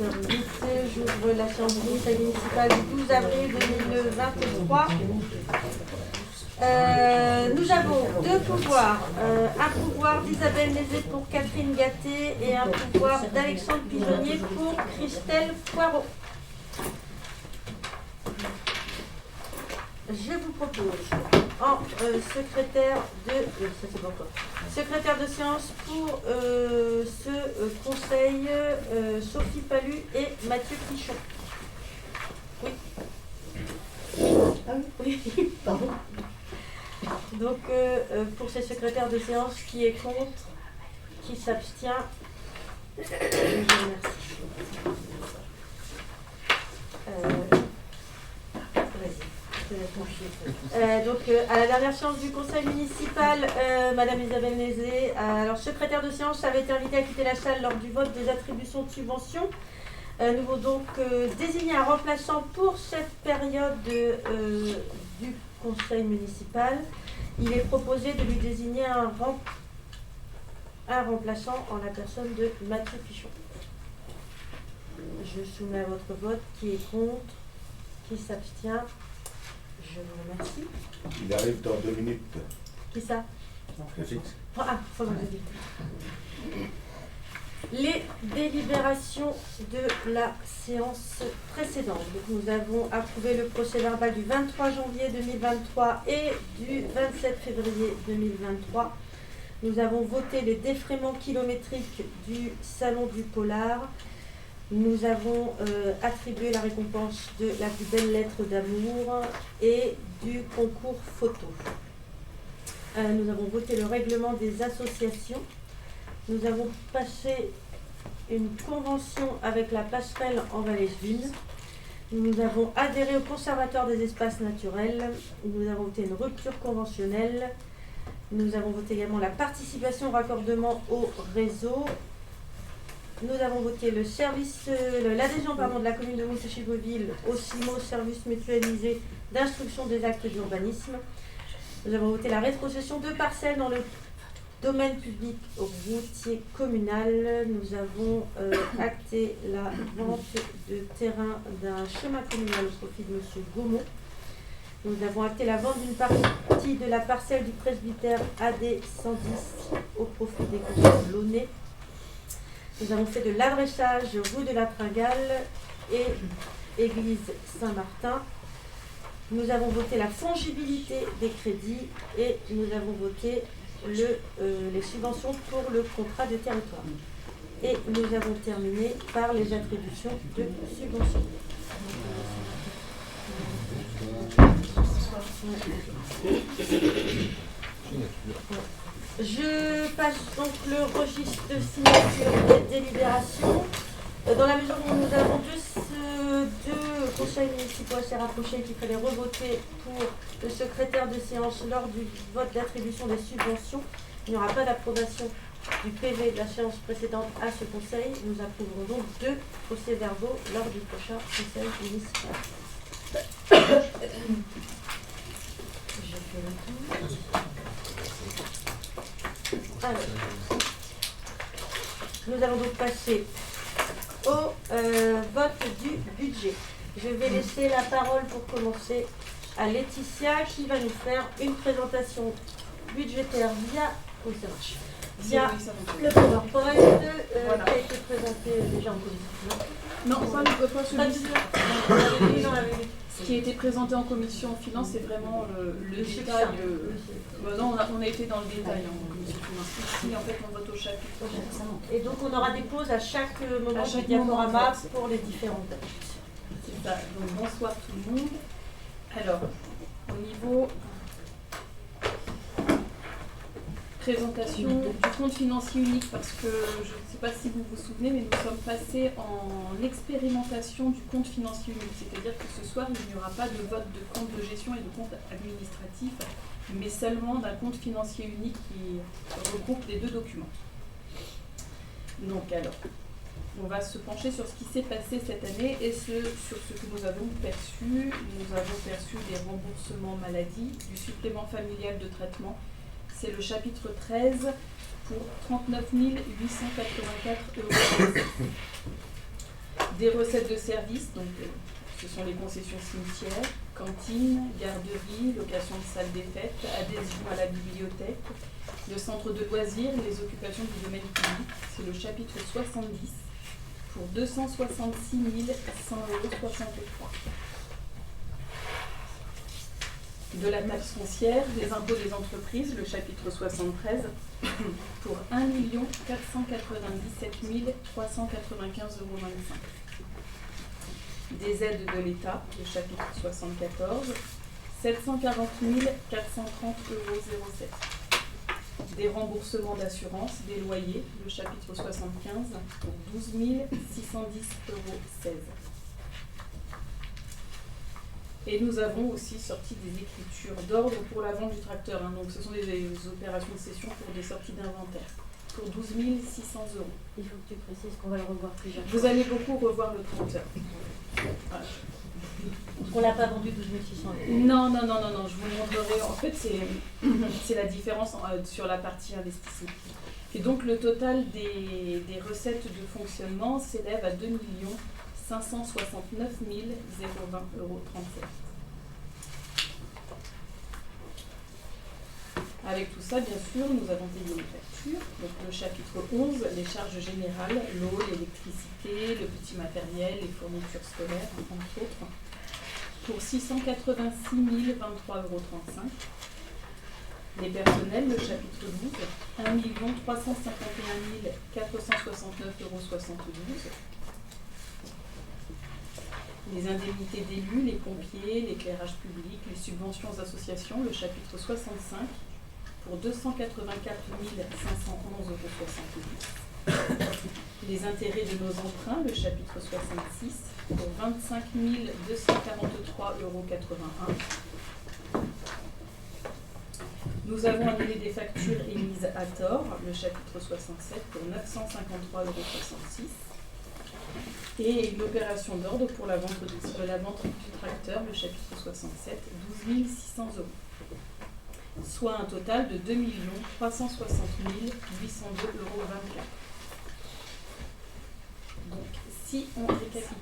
18h08, j'ouvre la séance du conseil municipal du 12 avril 2023. Nous avons deux pouvoirs, un pouvoir d'Isabelle Nézet pour Catherine Gatté et un pouvoir d'Alexandre Pigeonnier pour Christelle Poirot. Je vous propose en secrétaire de séance pour ce conseil Sophie Palu et Mathieu Pichon. Oui. Ah oui, pardon. Donc pour ces secrétaires de séance, qui est contre, qui s'abstient, je vous remercie. Donc à la dernière séance du conseil municipal, Madame Isabelle Nézet, alors secrétaire de séance, avait été invitée à quitter la salle lors du vote des attributions de subventions. Nous avons donc désigné un remplaçant pour cette période du conseil municipal. Il est proposé de lui désigner un remplaçant en la personne de Mathieu Pichon. Je soumets à votre vote. Qui est contre? Qui s'abstient? Je vous remercie. Il arrive dans 2 minutes. Qui ça? C'est fixe. Ah, faut que je dise. Les délibérations de la séance précédente. Donc, nous avons approuvé le procès-verbal du 23 janvier 2023 et du 27 février 2023. Nous avons voté les défraiements kilométriques du Salon du Polar. Nous avons attribué la récompense de la plus belle lettre d'amour et du concours photo. Nous avons voté le règlement des associations. Nous avons passé une convention avec la passerelle en Valais-Ville. Nous avons adhéré au conservatoire des espaces naturels. Nous avons voté une rupture conventionnelle. Nous avons voté également la participation au raccordement au réseau. Nous avons voté l'adhésion de la commune de Montouchy-Beauville au CIMO, service mutualisé d'instruction des actes d'urbanisme. Nous avons voté la rétrocession de parcelles dans le domaine public routier communal. Nous avons acté la vente de terrain d'un chemin communal au profit de M. Gaumont. Nous avons acté la vente d'une partie de la parcelle du presbytère AD 110 au profit des communes Launay. Nous avons fait de l'adressage rue de la Tringale et église Saint-Martin. Nous avons voté la fongibilité des crédits et nous avons voté les subventions pour le contrat de territoire. Et nous avons terminé par les attributions de subventions. Je passe donc le registre de signature des délibérations. Dans la mesure où nous avons deux conseils municipaux assez rapprochés qu'il fallait revoter pour le secrétaire de séance lors du vote d'attribution des subventions, il n'y aura pas d'approbation du PV de la séance précédente à ce conseil. Nous approuverons donc 2 procès-verbaux lors du prochain conseil municipal. Je fais le tour. Alors, nous allons donc passer au vote du budget. Je vais laisser la parole pour commencer à Laetitia qui va nous faire une présentation budgétaire via le PowerPoint voilà. Qui a été présenté déjà en commission. Non, ça ne peut pas Ce qui a été présenté en commission finance, c'est vraiment le détail. Non, on a été dans le détail en commission finance. Ici, en fait, on vote au chapitre. Et donc, on aura des pauses à chaque moment du diaporama pour les différentes dates. C'est ça. Donc, bonsoir tout le monde. Alors, au niveau présentation du compte financier unique, parce que je ne sais pas si vous vous souvenez, mais nous sommes passés en expérimentation du compte financier unique. C'est-à-dire que ce soir, il n'y aura pas de vote de compte de gestion et de compte administratif, mais seulement d'un compte financier unique qui regroupe les 2 documents. Donc alors, on va se pencher sur ce qui s'est passé cette année et sur ce que nous avons perçu. Nous avons perçu des remboursements maladie, du supplément familial de traitement. C'est le chapitre 13 pour 39 884 €. Des recettes de services, donc ce sont les concessions cimetières, cantines, garderies, location de salles des fêtes, adhésion à la bibliothèque, le centre de loisirs, les occupations du domaine public. C'est le chapitre 70 pour 266 100,63 €. De la taxe foncière, des impôts des entreprises, le chapitre 73 pour 1 497 395,25 €. Des aides de l'État, le chapitre 74, 740 430,07 €. Des remboursements d'assurance, des loyers, le chapitre 75, pour 12 610,16 €. Et nous avons aussi sorti des écritures d'ordre pour la vente du tracteur. Donc ce sont des opérations de cession pour des sorties d'inventaire, pour 12 600 €. Il faut que tu précises qu'on va le revoir plusieurs fois. Vous allez beaucoup revoir le compteur. Voilà. On l'a pas vendu 12 600 €. Non, je vous montrerai. En fait, c'est la différence sur la partie investissement. Et donc, le total des recettes de fonctionnement s'élève à 2 569 020,37 €. Avec tout ça, bien sûr, nous avons payé les factures. Donc, le chapitre 11, les charges générales, l'eau, l'électricité, le petit matériel, les fournitures scolaires, entre autres, pour 686 023,35 €. Les personnels, le chapitre 12, 1 351 469,72 €. Les indemnités d'élus, les pompiers, l'éclairage public, les subventions aux associations, le chapitre 65, pour 284 511,70 €. Les intérêts de nos emprunts, le chapitre 66, pour 25 243,81 €. Nous avons annulé des factures émises à tort, le chapitre 67, pour 953,66 €. Et l'opération d'ordre pour la vente du tracteur, le chapitre 67, 12 600 €. Soit un total de 2 360 802,24 €. Donc, si on récapitule,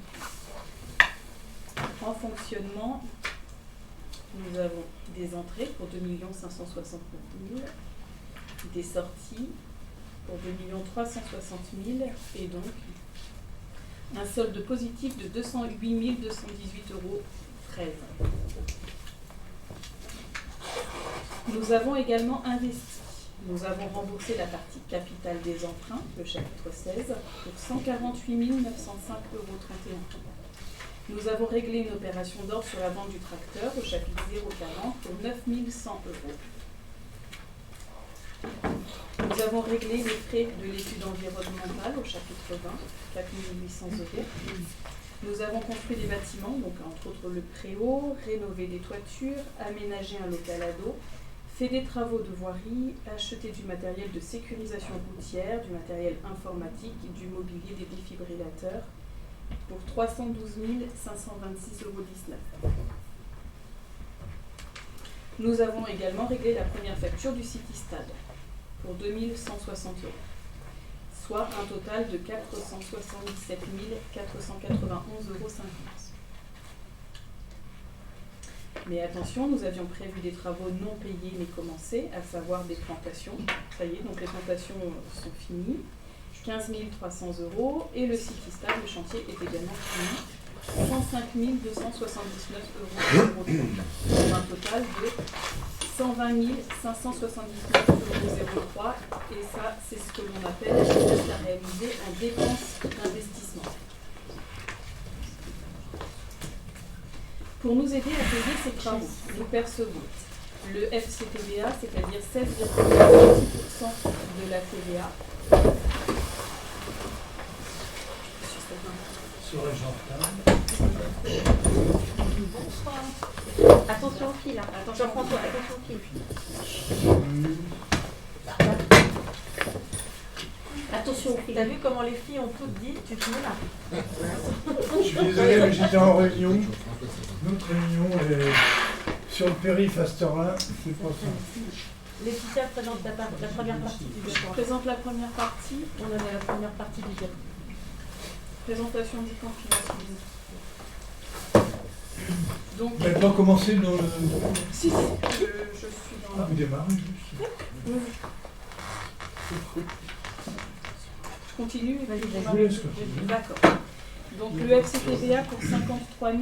en fonctionnement, nous avons des entrées pour 2 569 000, des sorties pour 2 360 000, et donc un solde positif de 208 218,13 €. Nous avons également investi. Nous avons remboursé la partie capitale des emprunts, le chapitre 16, pour 148 905,31 €. Nous avons réglé une opération d'ordre sur la vente du tracteur, au chapitre 040, pour 9 100 €. Nous avons réglé les frais de l'étude environnementale, au chapitre 20, 4 800 €. Nous avons construit des bâtiments, donc entre autres le préau, rénové des toitures, aménagé un local ado, fait des travaux de voirie, acheté du matériel de sécurisation routière, du matériel informatique, du mobilier, des défibrillateurs, pour 312 526,19 €. Nous avons également réglé la première facture du Citystad pour 2 160 €, soit un total de 477 491,50 €. Mais attention, nous avions prévu des travaux non payés mais commencés, à savoir des plantations. Ça y est, donc les plantations sont finies. 15 300 €, et le Citystad, le chantier, est également fini. 105 279,03 €, pour un total de 120 579,03 €, et ça, c'est ce que l'on appelle la recette à réaliser en dépenses d'investissement. Pour nous aider à payer ces travaux, nous percevons le FCTVA, c'est-à-dire 16,6% de la TVA. Sur les gens. Bonsoir. Attention au fil, hein. Jean-François, attention au fil. Attention au fil. T'as vu comment les filles ont toutes dit, tu te mets là. Je suis désolé, mais j'étais en réunion. Notre réunion est sur le périph' à cette heure-là, c'est pas ça. Laetitia présente la première partie du Je diapo. présente la première partie. On en est à la première partie du diapo. présentation du compte financier unique. Donc, Vous n'avez pas commencé dans le... si, je suis dans Ah, vous démarrez juste. Oui. Je continue et puis Je vous laisse continuer. D'accord. Donc le FCTVA pour 53 613,68 €.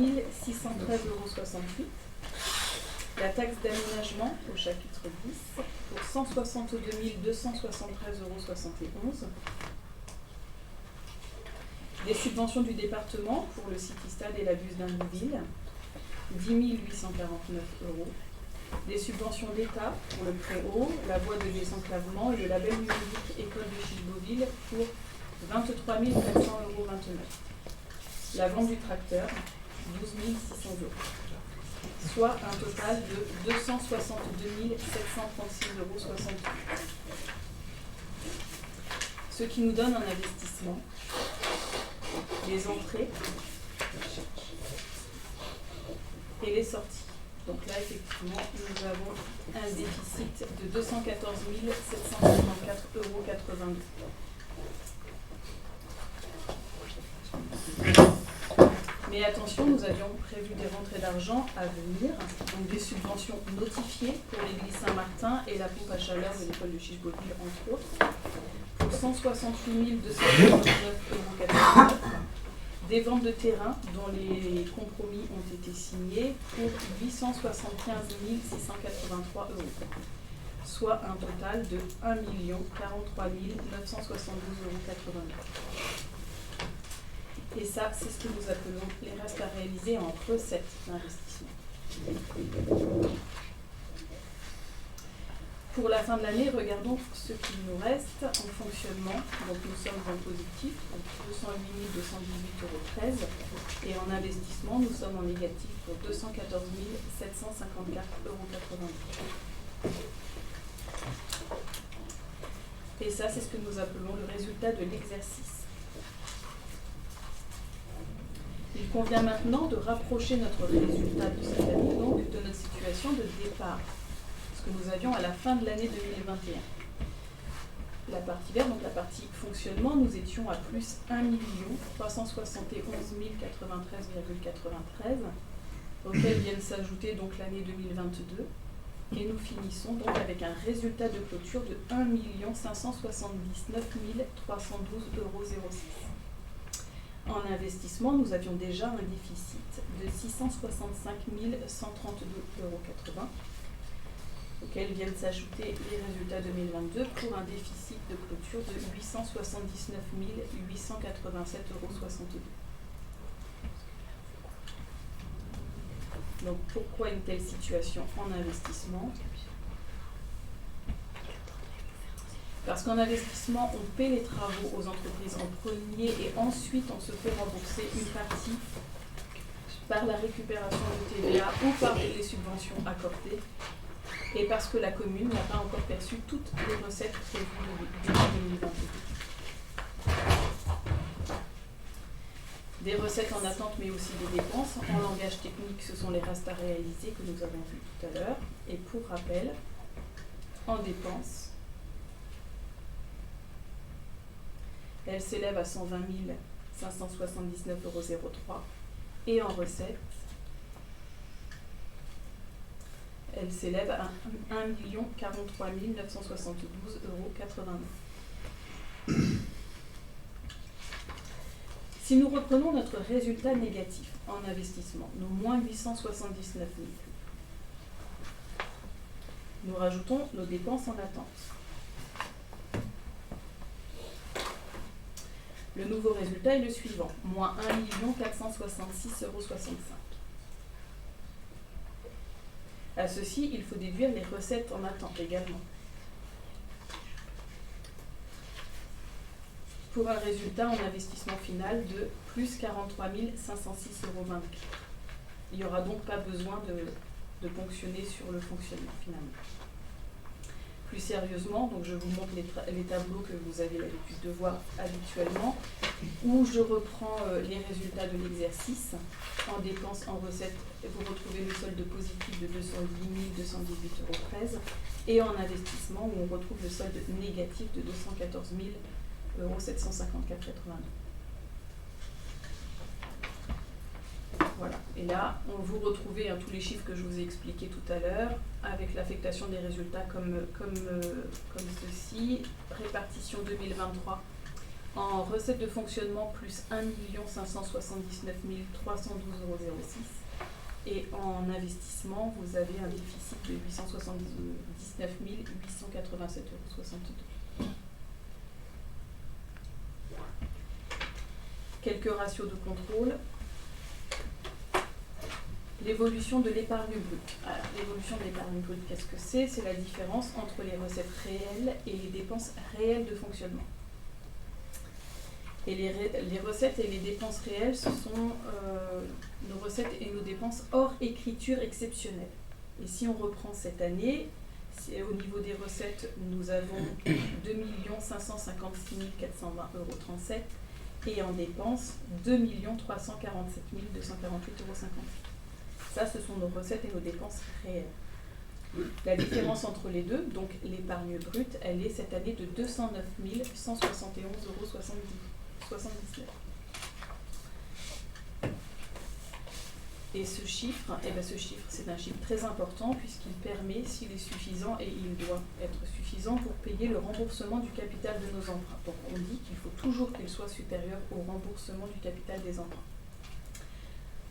La taxe d'aménagement au chapitre 10 pour 162 273,71 €. Des subventions du département pour le site Istad et la buse d'Indouville, 10 849 €. Des subventions d'État pour le Préau, la voie de désenclavement et le label numérique École de Chiche-Beauville pour 23 400,29 €. La vente du tracteur, 12 600 €. Soit un total de 262 736,68 €. Ce qui nous donne un investissement, les entrées et les sorties. Donc là, effectivement, nous avons un déficit de 214 754,82 €. Mais attention, nous avions prévu des rentrées d'argent à venir, donc des subventions notifiées pour l'église Saint-Martin et la pompe à chaleur de l'école de Chiche-Beauville, entre autres, pour 168 249,89 €. Des ventes de terrain dont les compromis ont été signés pour 875 683 €, soit un total de 1 43 972,89 €. Et ça, c'est ce que nous appelons les restes à réaliser en recettes d'investissement. Pour la fin de l'année, regardons ce qu'il nous reste en fonctionnement. Donc nous sommes en positif, donc 208 218,13 €. Et en investissement, nous sommes en négatif pour 214 754,82 €. Et ça, c'est ce que nous appelons le résultat de l'exercice. Il convient maintenant de rapprocher notre résultat de cette année, donc de notre situation de départ, ce que nous avions à la fin de l'année 2021. La partie verte, donc la partie fonctionnement, nous étions à plus 1 371 093,93, auxquels viennent s'ajouter donc l'année 2022, et nous finissons donc avec un résultat de clôture de 1 579 312,06 €. En investissement, nous avions déjà un déficit de 665 132,80 €, auxquels viennent s'ajouter les résultats 2022 pour un déficit de clôture de 879 887,62 €. Donc pourquoi une telle situation en investissement ? Parce qu'en investissement, on paie les travaux aux entreprises en premier et ensuite on se fait rembourser une partie par la récupération de TVA ou par les subventions accordées, et parce que la commune n'a pas encore perçu toutes les recettes prévues depuis 2022. Des recettes en attente, mais aussi des dépenses. En langage technique, ce sont les restes à réaliser que nous avons vus tout à l'heure. Et pour rappel, en dépenses, elle s'élève à 120 579,03 € et en recettes, elle s'élève à 1 43 972,89 €. Si nous reprenons notre résultat négatif en investissement, nos moins 879 000, nous rajoutons nos dépenses en attente. Le nouveau résultat est le suivant, moins 1 466,65 €. À ceci, il faut déduire les recettes en attente également. Pour un résultat en investissement final de plus 43 506,24 €. Il n'y aura donc pas besoin de ponctionner sur le fonctionnement finalement. Plus sérieusement, donc je vous montre les tableaux que vous avez l'habitude de voir habituellement, où je reprends les résultats de l'exercice. En dépenses, en recettes, vous retrouvez le solde positif de 210 218,13 € et en investissement, où on retrouve le solde négatif de 214 754,82 €. Et là, vous retrouvez tous les chiffres que je vous ai expliqués tout à l'heure, avec l'affectation des résultats comme ceci, répartition 2023 en recettes de fonctionnement plus 1 579 312,06 € et en investissement, vous avez un déficit de 879 887,62 €. Quelques ratios de contrôle. L'évolution de l'épargne brute. Alors, l'évolution de l'épargne brute, qu'est-ce que c'est? C'est la différence entre les recettes réelles et les dépenses réelles de fonctionnement. Et les recettes et les dépenses réelles, ce sont nos recettes et nos dépenses hors écriture exceptionnelle. Et si on reprend cette année, au niveau des recettes, nous avons 2 556 420,37 € et en dépenses, 2 347 248,50 €. Ça, ce sont nos recettes et nos dépenses réelles. La différence entre les deux, donc l'épargne brute, elle est cette année de 209 171,79 €. Et ce chiffre, c'est un chiffre très important puisqu'il permet, s'il est suffisant, et il doit être suffisant pour payer le remboursement du capital de nos emprunts. Donc on dit qu'il faut toujours qu'il soit supérieur au remboursement du capital des emprunts.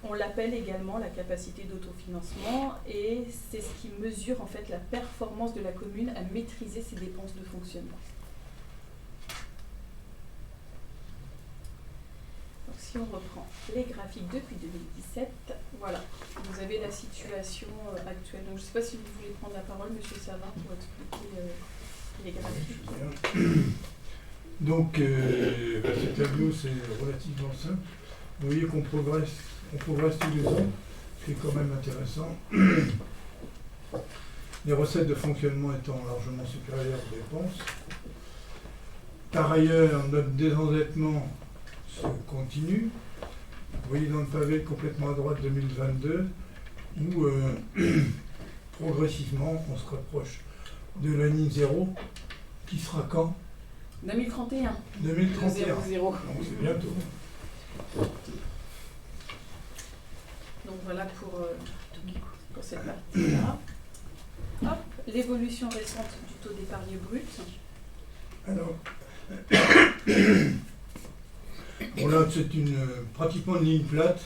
On l'appelle également la capacité d'autofinancement et c'est ce qui mesure en fait la performance de la commune à maîtriser ses dépenses de fonctionnement. Donc si on reprend les graphiques depuis 2017, voilà, vous avez la situation actuelle. Donc je ne sais pas si vous voulez prendre la parole, Monsieur Savin, pour expliquer les graphiques. Donc ce tableau c'est relativement simple. Vous voyez qu'on progresse tous les ans, ce qui est quand même intéressant. Les recettes de fonctionnement étant largement supérieures aux dépenses. Par ailleurs, notre désendettement se continue. Vous voyez dans le pavé complètement à droite 2022, où progressivement on se rapproche de la ligne 0, qui sera quand? 2031. 2031. 0. Donc c'est bientôt. Donc voilà pour cette partie-là. Hop, l'évolution récente du taux d'épargne brute. Alors, bon là c'est pratiquement une ligne plate.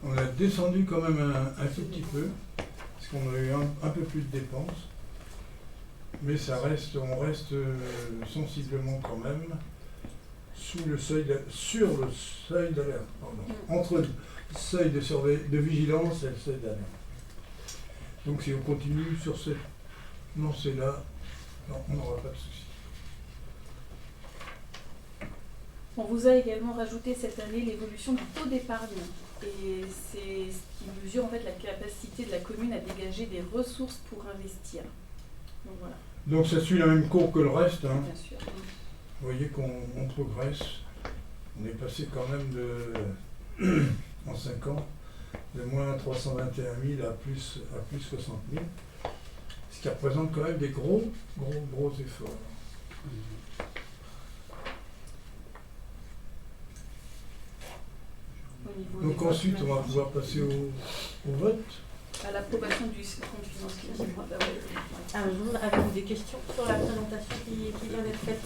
On a descendu quand même un tout petit peu, parce qu'on a eu un peu plus de dépenses. Mais on reste sensiblement quand même sur le seuil d'alerte, entre le seuil de vigilance et le seuil d'alerte. Donc si on continue sur cette lancée-là, non, on n'aura pas de souci. On vous a également rajouté cette année l'évolution du taux d'épargne. Et c'est ce qui mesure en fait la capacité de la commune à dégager des ressources pour investir. Donc voilà. Donc ça suit la même courbe que le reste. Hein. Bien sûr. Vous voyez qu'on progresse. On est passé quand même en 5 ans, de moins 321 000 à plus 60 000. Ce qui représente quand même des gros efforts. Donc ensuite, on va pouvoir passer au vote. À l'approbation du compte financier. Avez-vous des questions sur la présentation qui vient d'être faite?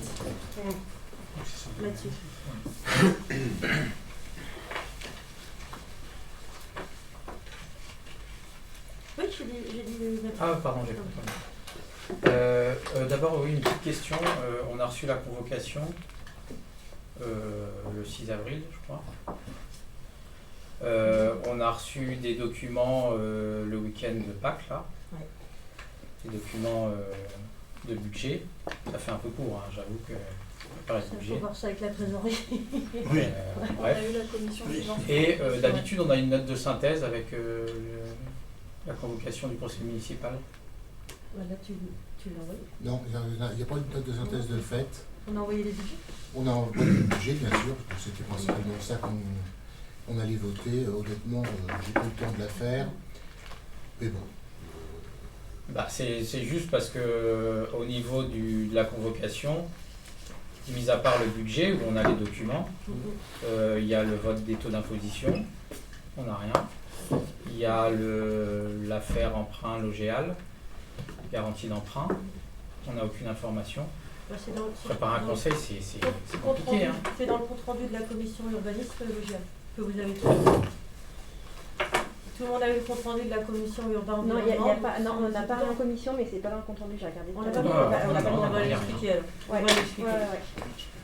Mathieu. Oui, j'ai dit Ah, pardon, j'ai pas entendu. D'abord, oui, une petite question. On a reçu la convocation le 6 avril, je crois. On a reçu des documents le week-end de Pâques, là. Ouais. Des documents de budget. Ça fait un peu court, hein, j'avoue que préparer le Il budget. faut voir ça avec la trésorerie. Oui. On Bref. a eu la commission finance. Et d'habitude, on a une note de synthèse avec la convocation du conseil municipal. Voilà, tu l'as envoyé. Non, il n'y a pas une note de synthèse de fait. On a envoyé les budgets. On a envoyé le budget, bien sûr, parce que c'était principalement ça qu'on allait voter. Honnêtement, j'ai pas eu le temps de la faire. Mais bon. Bah, c'est juste parce que au niveau de la convocation, mis à part le budget où on a les documents, il y a le vote des taux d'imposition on n'a rien. Il y a l'affaire emprunt Logéal, garantie d'emprunt, on n'a aucune information. Bah, Préparer un conseil, c'est compliqué. Hein. C'est dans le compte rendu de la commission urbanisme Logéal que vous avez tout. Tout le monde a eu le compte rendu de la commission urbaine. Non, y a pas, non, on n'a pas en commission, mais c'est pas dans le compte rendu, j'ai regardé. On va l'expliquer alors. On va l'expliquer.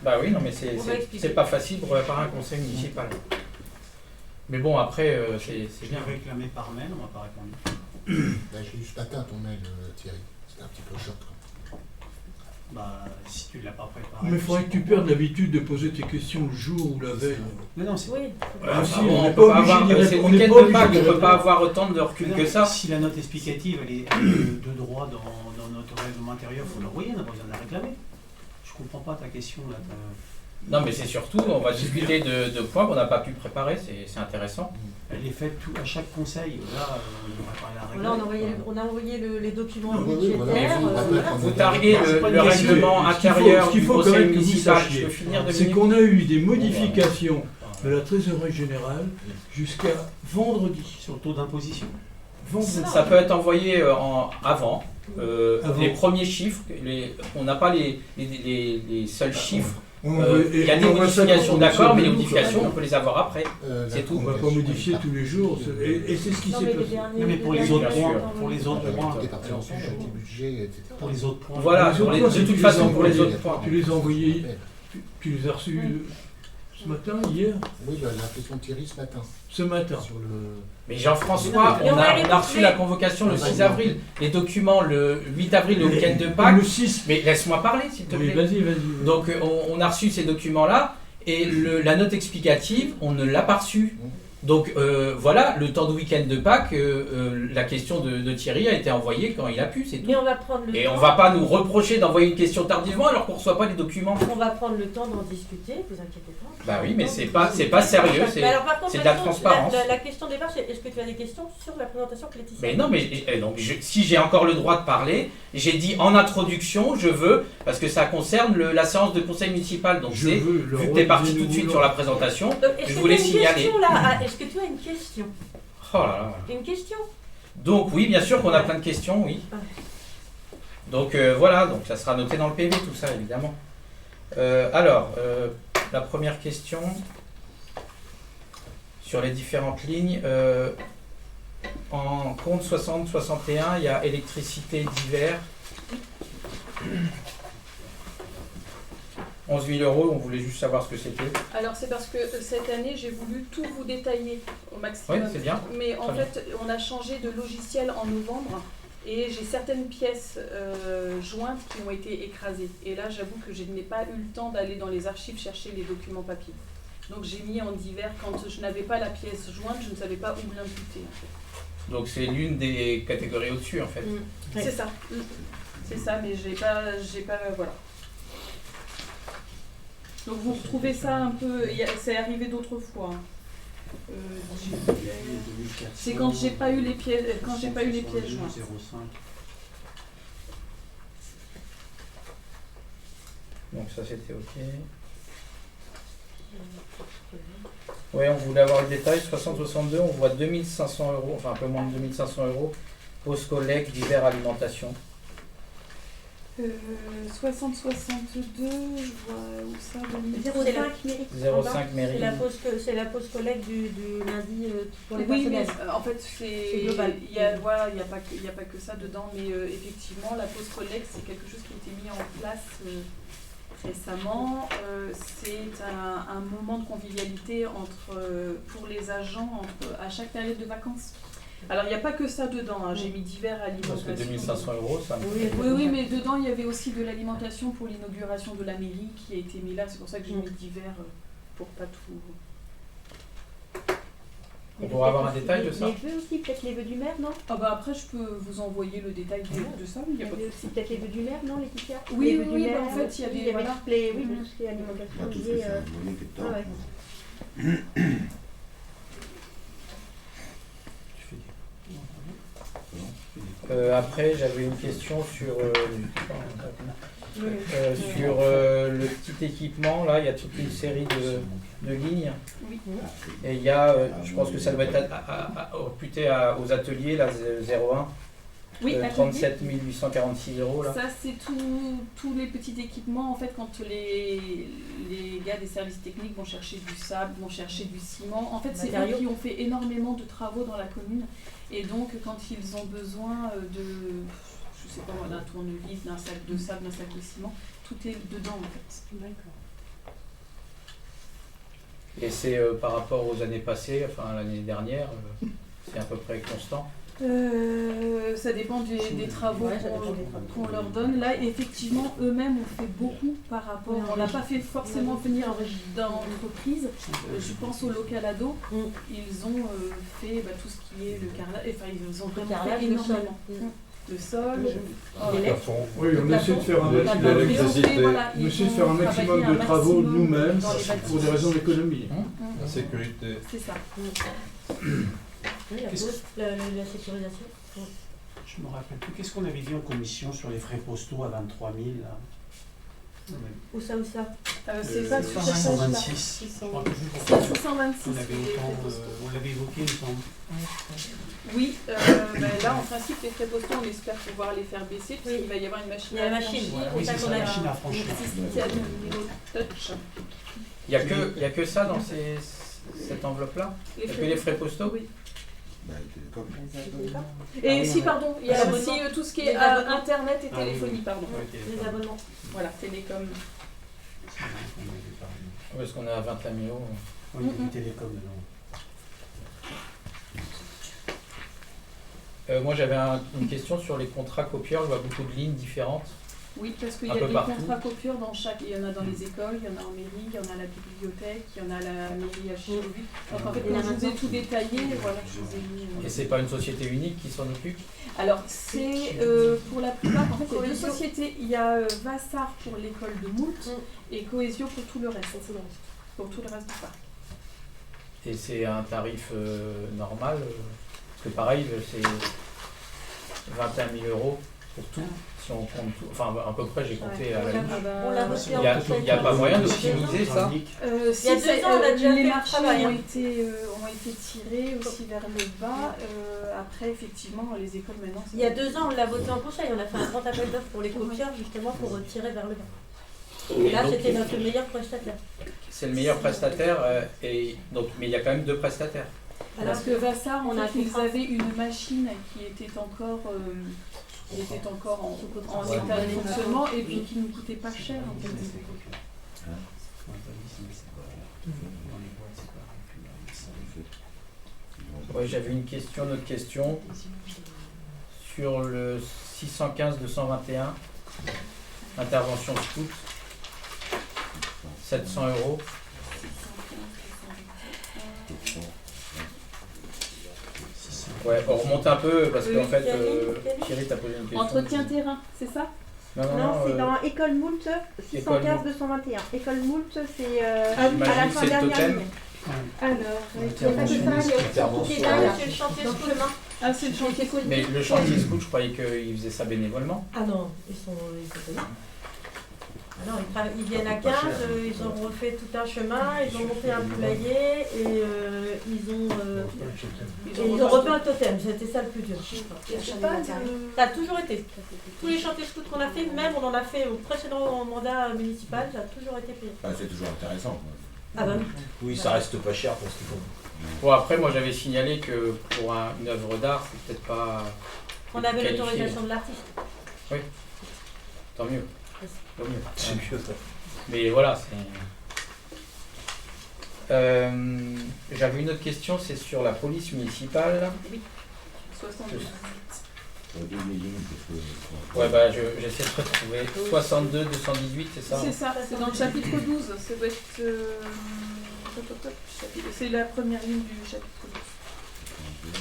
Bah oui, non mais c'est pas facile pour préparer un conseil municipal. Mais bon, après, c'est bien. Je l'ai réclamé par mail, on m'a pas répondu. Bah, j'ai eu ce matin ton mail, Thierry. C'était un petit peu short. Bah, si tu l'as pas préparé. Mais il faudrait que tu perdes l'habitude de poser tes questions le jour ou la veille. Mais non, c'est. Oui. Ah, si, on on n'est peut pas pas obligé avoir, d'y c'est le répondre. On n'est week-end pas de Pâques, obligé on d'y peut pas avoir autant de recul que ça. Si la note explicative elle est de droit dans notre règlement intérieur, il faut l'envoyer, on n'a pas besoin de la réclamer. Je comprends pas ta question là. Non mais c'est surtout, on va discuter de points qu'on n'a pas pu préparer, c'est intéressant. Elle est faite à chaque conseil. Là, on n'aurait pas la réclamer. Là, on a envoyé les documents Oui, oui, budgétaires. voilà. Vous targuez le règlement intérieur du conseil municipal, je peux finir de C'est qu'on a eu des modifications de la trésorerie générale jusqu'à vendredi. Sur le taux d'imposition. Vendredi. Ça peut être envoyé avant. Avant. Les premiers chiffres, on n'a pas les seuls chiffres. Il y a des on va ça modifications, quand on d'accord, mais les nous, modifications, quoi. on peut les avoir après. C'est tout. On ne va pas modifier tous les jours, et c'est ce qui s'est passé. Non, mais pour les autres points, pour les autres points, Du budget, etc. pour les autres points. Voilà, Les autres points, de toute façon, pour les autres points. Tu les as envoyés, tu les as reçus ce matin, hier, Oui, la question de Thierry ce matin. ce matin. Sur le... Mais Jean-François, Mais on a reçu la convocation le 6 avril, les documents le 8 avril, le week-end de Pâques. Le 6. Mais laisse-moi parler, s'il te Oui, plaît. vas-y. Donc on a reçu ces documents-là et la note explicative, on ne l'a pas reçue. Donc voilà, le temps de week-end de Pâques, la question de Thierry a été envoyée quand il a pu, c'est tout. Mais on va prendre le Et temps. on va pas nous reprocher d'envoyer une question tardivement alors qu'on ne reçoit pas les documents. On va prendre le temps d'en discuter, vous inquiétez pas. Bah oui, mais c'est pas sérieux, Mais alors, par contre, c'est de la maintenant, transparence. La question de départ, c'est est-ce que tu as des questions sur la présentation que Laetitia a Mais non, mais donc si j'ai encore le droit de parler, j'ai dit en introduction, je veux, parce que ça concerne la séance de conseil municipal, donc c'est, vu que tu es parti tout de suite sur la présentation, Est-ce je que voulais tu as une signaler. question, là Est-ce que tu as une question Oh là là. Une question Donc oui, bien sûr qu'on a plein de questions, oui. Donc voilà, donc ça sera noté dans le PV tout ça, évidemment. Alors, la première question sur les différentes lignes. En compte 60-61, il y a électricité d'hiver. 11 000 €, on voulait juste savoir ce que c'était. Alors c'est parce que cette année j'ai voulu tout vous détailler au maximum. Oui, c'est bien. Mais en Très fait on a changé de logiciel en novembre et j'ai certaines pièces jointes qui ont été écrasées. Et là j'avoue que je n'ai pas eu le temps d'aller dans les archives chercher les documents papier. Donc j'ai mis en divers quand je n'avais pas la pièce jointe, je ne savais pas où l'imputer en fait. Donc c'est l'une des catégories au-dessus en fait. C'est ça. C'est ça, mais j'ai pas voilà. Donc vous retrouvez ça un peu, c'est arrivé d'autres fois. C'est quand j'ai pas eu les pièces, jointes. 05. Donc ça c'était ok. Oui, on voulait avoir le détail, 60-62, on voit 2500 €, enfin un peu moins de 2500 €, pause collecte, divers alimentation. 60-62, je vois où ça, 05 mérite. 05 mairie. C'est la pause collecte du lundi pour les Oui, mais personnels. en fait, C'est global. il y a pas que ça dedans, mais effectivement, la pause collecte, c'est quelque chose qui a été mis en place récemment. C'est un moment de convivialité pour les agents à chaque période de vacances. Alors, il n'y a pas que ça dedans, hein. J'ai mis divers Parce alimentations. que 2500 €, ça me Oui, mais dedans, il y avait aussi de l'alimentation pour l'inauguration de la mairie qui a été mis là. C'est pour ça que j'ai mis divers pour pas tout... On pourra avoir un détail de ça. Les vœux aussi, peut-être les vœux du maire, non? Ah bah après, je peux vous envoyer le détail de ça. Il y avait aussi peut-être les vœux du maire, non, Laetitia? Oui, Les vœux du oui, maire, bah, en fait, il y avait... Voilà. toutes les, oui, tout ce qui est alimentation liée. Ah ouais. Après, j'avais une question sur Sur le petit équipement, là, il y a toute une série de lignes. Oui. Et il y a, je pense que ça doit être réputé aux ateliers, là, 01. Oui, 37 846 € là. Ça, c'est tous les petits équipements. En fait, quand les gars des services techniques vont chercher du sable, vont chercher du ciment, en fait, c'est eux qui ont fait énormément de travaux dans la commune. Et donc, quand ils ont besoin je sais pas moi, d'un tournevis, d'un sac de sable, d'un sac de ciment, tout est dedans, en fait. D'accord. Et c'est par rapport aux années passées, enfin l'année dernière, c'est à peu près constant. Ça dépend des travaux Ouais, ça dépend des travaux. qu'on leur donne. Là, effectivement, eux-mêmes ont fait beaucoup par rapport. On n'a pas fait forcément venir d'entreprise. Je pense au Localado. Ils ont fait tout ce qui est le carrelage. Enfin, ils ont vraiment carrelage, fait le sol. énormément. Le sol. Les lettres. plafond. Oui, on essaie de faire un la maximum, batterie, l'électricité. on essaie de faire un maximum de travaux nous-mêmes pour des raisons d'économie. La sécurité. C'est ça. Oui, la pause, la sécurisation. Je me rappelle plus. Qu'est-ce qu'on avait dit en commission sur les frais postaux à 23 000 là? Où ça C'est ça, sur cette page-là. 626. Je crois que C'est 626. on l'avait évoqué, il me semble. Oui, là en principe les frais postaux on espère pouvoir les faire baisser parce qu'il va y avoir une machine Il y a la à machine, franchir. Oui, ça c'est qu'on ça, a- la machine à franchir. Il y a le niveau touch. Il y a que ça dans cette enveloppe-là? Il n'y a que les frais postaux? Oui. Bah, télécom. Et si, pardon, il y a L'abonnement. aussi tout ce qui Les est abonnements. internet et Ah oui. téléphonie, pardon. Les abonnements. Voilà, télécom. Parce qu'on est à 21 000 €. Oui, il y a du télécom dedans. Moi j'avais une question sur les contrats copieurs, je vois beaucoup de lignes différentes. Oui, parce qu'il y Un a peu des partout. contrats copieurs dans chaque. Il y en a dans les écoles, il y en a en mairie, il y en a à la bibliothèque, il y en a à la mairie à Chilovi. Donc en fait, Et là, quand je vous ai maintenant tout détaillé, voilà, je vous ai mis. Et c'est pas une société unique qui s'en occupe? Alors, c'est pour la plupart, en fait, il y a deux Cohésio. sociétés. Il y a Vassar pour l'école de Moult et Cohésio pour tout le reste. Pour tout le reste du parc. Et c'est un tarif normal? Parce que pareil, c'est 21 000 € pour tout. Si on compte tout, enfin à peu près j'ai compté à la louche. On l'a voté en Il n'y a pas moyen d'optimiser ça? Il y a 2 ans, on a déjà fait les le marchés travail, hein. ont été tirés aussi vers le bas. Après, effectivement, les écoles maintenant. Il y a 2 ans, on l'a voté en conseil. On a fait un grand appel d'offres pour les copieurs, justement, pour tirer vers le bas. Et là, donc, c'était notre meilleur prestataire. c'est le meilleur prestataire, mais il y a quand même 2 prestataires. Parce que Vassar, on a ils compris. avaient une machine qui était encore en état de fonctionnement et puis qui ne coûtait pas cher. En fait. Ouais, j'avais une autre question sur le 615-221, intervention scout, 700 €. Ouais, on remonte un peu parce qu'en fait, Thierry t'a posé une question. Entretien terrain, c'est ça? Non, c'est euh, dans École Moult, École 615-221. École Moult, c'est J'imagine à la que fin c'est le dernière totem. ligne. Alors, Qui est là, monsieur le chantier sous le main. ah, c'est le chantier connu. Mais le chantier scout, je croyais qu'il faisait ça bénévolement. Ah non, ils sont payés. Ah non, ils viennent à 15, ils ont refait tout un chemin, ils ont monté un poulailler et ils ont refait un totem. C'était ça le plus dur. Ça a toujours été. Tous les chantiers scouts qu'on a fait, même on en a fait au précédent mandat municipal, ça a toujours été payé. Ah, c'est toujours intéressant. Quoi. Ah bah oui. Oui, ça reste pas cher pour ce qu'il faut. Bon, après, moi j'avais signalé que pour une œuvre d'art, c'est peut-être pas. On avait qualifié. l'autorisation de l'artiste. Tant mieux. Tant mieux. C'est mieux ça. Mais voilà, c'est. J'avais une autre question, c'est sur la police municipale. 72. Ouais, bah j'essaie de retrouver. 62, 218, c'est ça? C'est ça, c'est dans le chapitre 12. Ça doit être. C'est la première ligne du chapitre 12.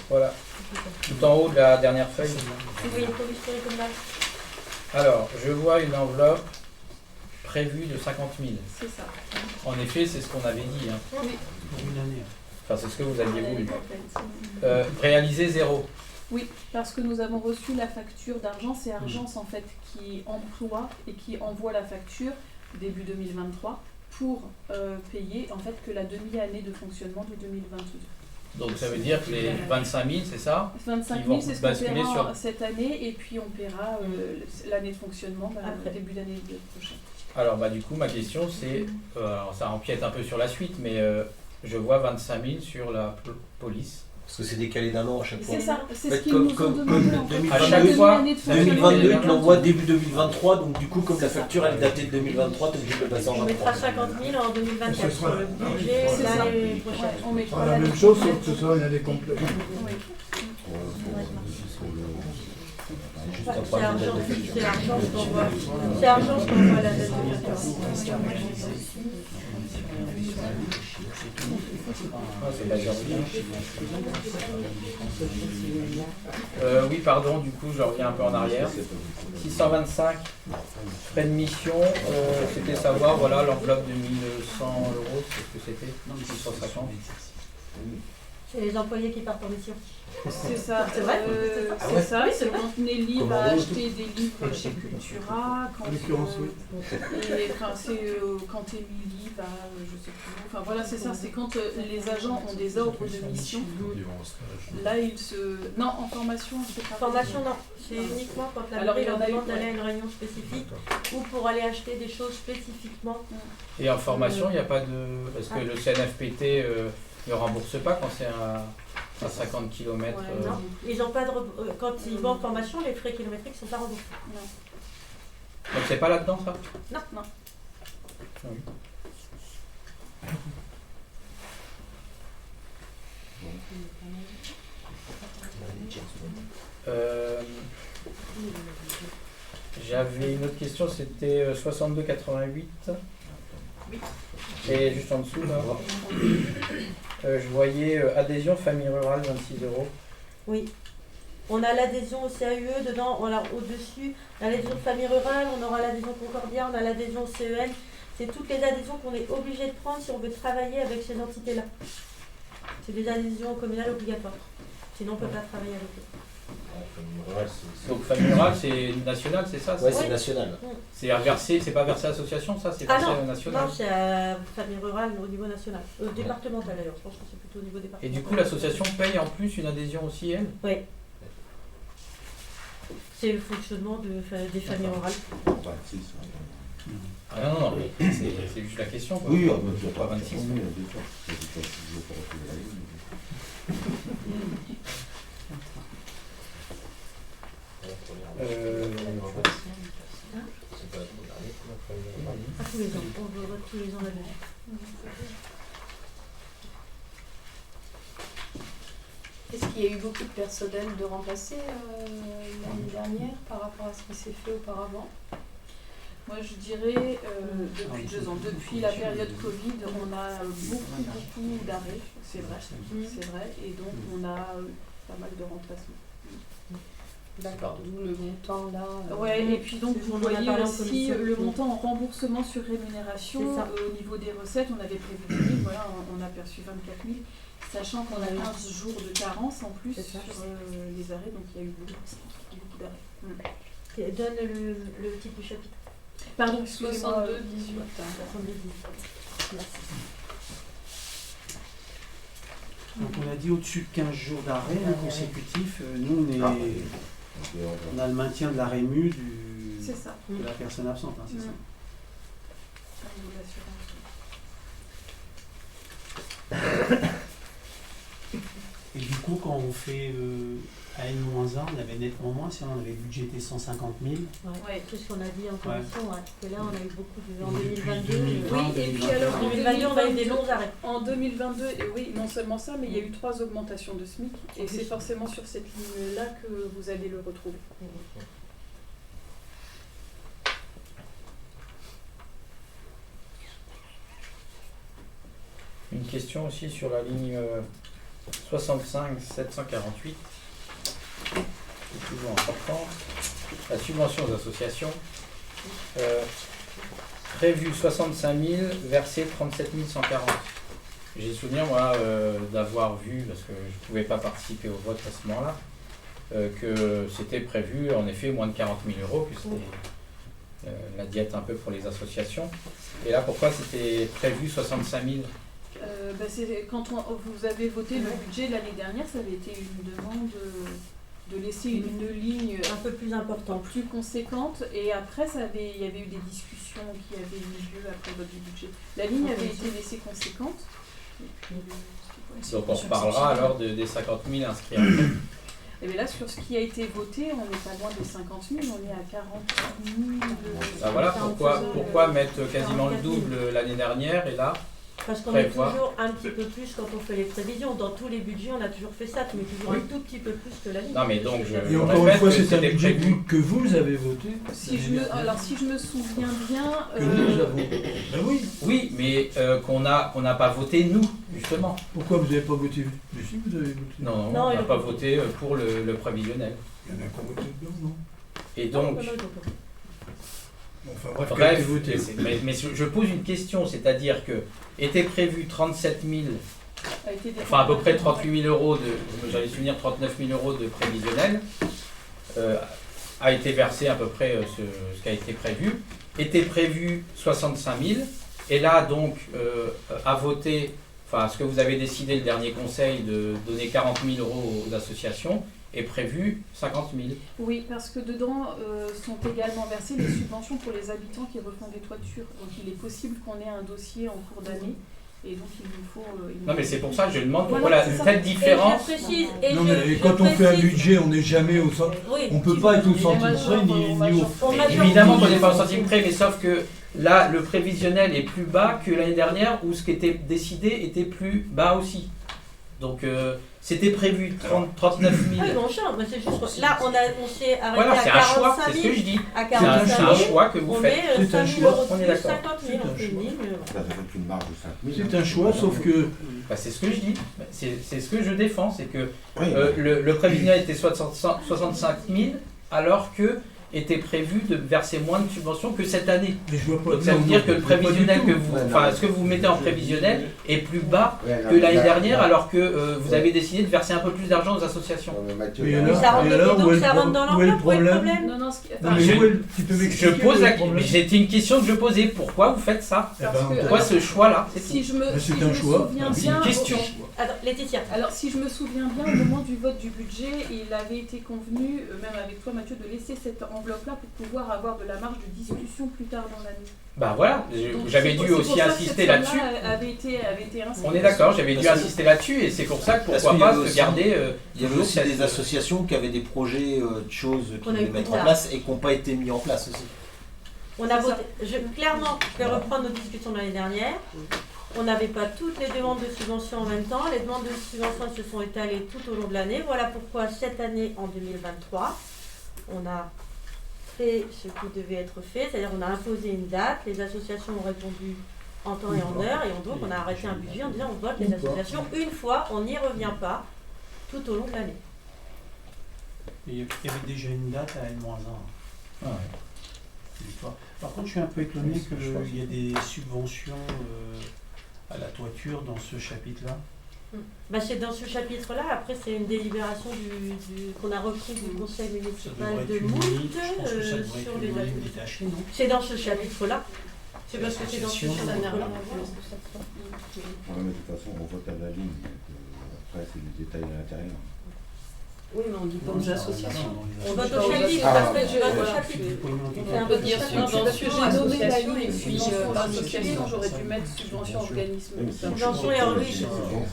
Voilà. Tout en haut de la dernière feuille. Oui, une police territoriale. Alors, je vois une enveloppe prévue de 50 000. C'est ça. En effet, c'est ce qu'on avait dit. Hein. Oui. Pour une année. Enfin, c'est ce que vous aviez voulu. complète. Réaliser 0. Oui, parce que nous avons reçu la facture d'Argence. C'est Argence en fait qui emploie et qui envoie la facture début 2023 pour payer en fait que la demi-année de fonctionnement de 2022. Donc ça veut dire que les 25 000, c'est ça? 25 Ils vont 000, c'est ce qu'on basculer paiera sur- cette année et puis on paiera l'année de fonctionnement Après. début d'année prochaine. Alors du coup ma question c'est, alors, ça empiète un peu sur la suite, mais je vois 25 000 sur la police. Parce que c'est décalé d'un an à chaque fois. C'est ça, c'est fait, ce qu'ils comme- nous ont comme demandé en fait. 2022, À chaque fois, Demi-année de fonctionnement 2022, ils 2022. l'envoient début 2023, donc du coup, comme la facture elle est datée de 2023, t'es obligé de le passer en On 23. mettra 50 000 en 2024 Ce sera- sur le budget C'est ça. l'année Ouais, prochaine. on mettra La l'année même chose, sauf complète. que ce sera une année complète. Oui. Juste Ouais, un C'est problème de date Argence, de facture. c'est Argence qu'on voit. C'est Argence qu'on voit la date de facture. Ah, c'est pas bien. Oui, pardon, du coup, je reviens un peu en arrière. 625 frais de mission, c'était savoir, voilà, l'enveloppe de 1100 euros, c'est ce que c'était? Non, 650. C'est les employés qui partent en mission. C'est ça. C'est vrai C'est ça. C'est quand Nelly Comment va on- acheter des livres chez Cultura, quand En l'occurrence, oui. et, enfin, c'est quand Émilie va, je sais plus où. Enfin voilà, c'est ça. C'est quand les agents ont des ordres de mission. Là, ils se. Non, en formation, c'est pas. Formation, non. C'est uniquement quand la Alors, mairie il y en leur a eu, demande d'aller ouais. à une réunion spécifique ou pour aller acheter des choses spécifiquement. Et en formation, il n'y a pas de... Parce que le CNFPT ne rembourse pas quand c'est à 50 km. Non. Ils ont pas de quand ils vont en formation, les frais kilométriques ne sont pas remboursés. Donc c'est pas là-dedans, ça? Non. Non. Oui. J'avais une autre question, c'était 62,88. Et juste en dessous, là, je voyais adhésion famille rurale, 26 euros. Oui. On a l'adhésion au CAUE dedans, on a au-dessus, on a l'adhésion de famille rurale, on aura l'adhésion Concordia, on a l'adhésion au CEN. C'est toutes les adhésions qu'on est obligé de prendre si on veut travailler avec ces entités-là. C'est des adhésions communales obligatoires. Sinon, on ne peut pas travailler avec eux. Donc famille rurale, c'est national, c'est ça? Ouais, c'est national. C'est versé, c'est pas versé à l'association, ça? C'est Ah versé non, au national? non, c'est à famille rurale au niveau national. Départemental d'ailleurs, je pense que c'est plutôt au niveau Et départemental. du coup, l'association paye en plus une adhésion aussi, elle? Oui. C'est le fonctionnement des familles rurales. Ah non, non, mais c'est juste la question, quoi. Oui, Pas 26. À tous les ans, on vote tous les ans là-dessus. Est-ce qu'il y a eu beaucoup de personnel de remplacer l'année dernière par rapport à ce qui s'est fait auparavant? Moi, je dirais depuis 2 ans, depuis la période Covid, on a beaucoup d'arrêts, c'est vrai, et donc on a pas mal de remplacements. D'accord, d'où le montant là. Ouais, et puis donc C'est vous ce qu'on en a voyez parlé en aussi commission. le montant en remboursement sur rémunération. C'est ça. Au niveau des recettes, on avait prévu 10 000, voilà, on a perçu 24 000, sachant qu'on a 15 jours de carence en plus C'est sur ça. les arrêts, donc il y a eu beaucoup d'arrêts. Et donne le titre du chapitre. Pardon, excusez-moi. 62, 18. 70. Donc on a dit au-dessus de 15 jours d'arrêt consécutifs, nous on a le maintien de la rému C'est ça. de la personne absente, hein, c'est ça. Au niveau de l'assurance. Et du coup, quand on fait à N-1, on avait nettement moins, si on avait budgété 150 000. Ouais, c'est ce qu'on a dit en commission. Ouais. Et là, on a eu beaucoup de. En Depuis 2022. 2020, Oui, et puis alors En 2022, on a eu des longs arrêts. En 2022, et oui, non seulement ça, mais il y a eu 3 augmentations de SMIC, et c'est forcément sur cette ligne-là que vous allez le retrouver. Une question aussi sur la ligne 65 748, c'est toujours important. La subvention aux associations, prévu 65 000, versé 37 140. J'ai souvenir, moi, d'avoir vu, parce que je ne pouvais pas participer au vote à ce moment-là, que c'était prévu en effet moins de 40 000 euros, que c'était la diète un peu pour les associations. Et là, pourquoi c'était prévu 65 000 ? Quand vous avez voté le budget l'année dernière, ça avait été une demande de laisser une ligne Un peu plus importante. plus conséquente, et après il y avait eu des discussions qui avaient eu lieu après le vote du budget. La ligne avait été laissée conséquente. Donc on reparlera alors des 50 000 inscrits. Et bien là, sur ce qui a été voté, on n'est pas loin des 50 000, on est à 40 000. Ah, voilà pourquoi mettre quasiment le double l'année dernière et là Parce qu'on met toujours un petit peu plus quand on fait les prévisions. Dans tous les budgets, on a toujours fait ça, mais toujours un tout petit peu plus que la ligne. Non, mais donc, Et encore une fois, c'est un budget que vous avez voté. Si je me souviens bien... Que nous avons. Ben oui. Oui, mais qu'on n'a pas voté nous, justement. Pourquoi vous n'avez pas voté? Mais si, vous avez voté. Non, on n'a pas voté pour le prévisionnel. Il y en a qui ont voté dedans, non? Et donc... Enfin bref, Bref, mais je pose une question, c'est-à-dire que était prévu 37 000, enfin à peu près 38 000 euros, j'allais souvenir 39 000 euros de prévisionnel, a été versé à peu près ce qui a été prévu, était prévu 65 000, et là donc à voter, enfin ce que vous avez décidé le dernier conseil de donner 40 000 euros aux associations, est prévu 50 000. Oui, parce que dedans sont également versées les subventions pour les habitants qui refont des toitures. Donc il est possible qu'on ait un dossier en cours d'année, et donc il nous faut... non mais c'est pour ça que je demande pourquoi la telle différence. Non mais quand on fait un budget, on n'est jamais au centre. Oui, on ne peut pas être au centime près ni au... Évidemment qu'on n'est pas au centime près, mais sauf que là le prévisionnel est plus bas que l'année dernière où ce qui était décidé était plus bas aussi. Donc c'était prévu 39 000. Ah oui, bon, mais c'est juste... Là, on s'est arrêté voilà, à 45 000. C'est un choix, c'est ce que je dis. À 45 000, c'est un choix que vous faites. On met 5 000 euros on est plus, d'accord. 50 000, on fait une ligne. Ça fait une marge de 5 000. C'est un choix, sauf que... Bah, c'est ce que je dis. C'est ce que je défends. C'est que le prévisionnel était 65 000 alors que était prévu de verser moins de subventions que cette année. Mais je vois pas, donc ça veut dire que le prévisionnel que vous, enfin ce que vous mettez en prévisionnel est plus bas que l'année dernière, alors que vous avez décidé de verser un peu plus d'argent aux associations. Mais alors, ça rentre dans l'enveloppe, où est le problème? Non, je pose c'était une question que je posais. Pourquoi vous faites ça? Pourquoi ce choix-là? Si je me C'est souviens bien, une question. Laetitia. Alors si je me souviens bien, au moment du vote du budget, il avait été convenu, même avec toi Mathieu, de laisser cette enveloppe-là pour pouvoir avoir de la marge de discussion plus tard dans l'année. Bah voilà, j'avais dû aussi insister là-dessus. On est d'accord, j'avais dû insister là-dessus et c'est pour ça que pourquoi pas se garder. Il y avait aussi des associations qui avaient des projets de choses qu'ils voulaient mettre en place et qui n'ont pas été mis en place aussi. On a voté. Clairement, je vais reprendre nos discussions de l'année dernière. On n'avait pas toutes les demandes de subventions en même temps. Les demandes de subventions se sont étalées tout au long de l'année. Voilà pourquoi cette année, en 2023, on a fait ce qui devait être fait, c'est-à-dire on a imposé une date, les associations ont répondu en temps et en heure, et donc on a arrêté un budget en disant on vote les associations une fois, on n'y revient pas tout au long de l'année. Il y avait déjà une date à N-1. Ah ouais. Par contre, je suis un peu étonné qu'il y ait des subventions à la toiture dans ce chapitre-là. Bah c'est dans ce chapitre-là, après c'est une délibération qu'on a repris du conseil municipal de Moult sur les détachées, non? C'est dans ce chapitre-là. C'est parce que c'est dans ce chapitre-là. Mais de toute façon, on vote à la ligne, après c'est les détails à l'intérieur. Oui, mais on dit pas aux associations. On vote au chapitre, parce que je vote au chapitre. On peut dire subvention, j'ai nommé la association, ligne, et et puis puis association, j'aurais dû mettre subvention organisme. Subvention et organisme.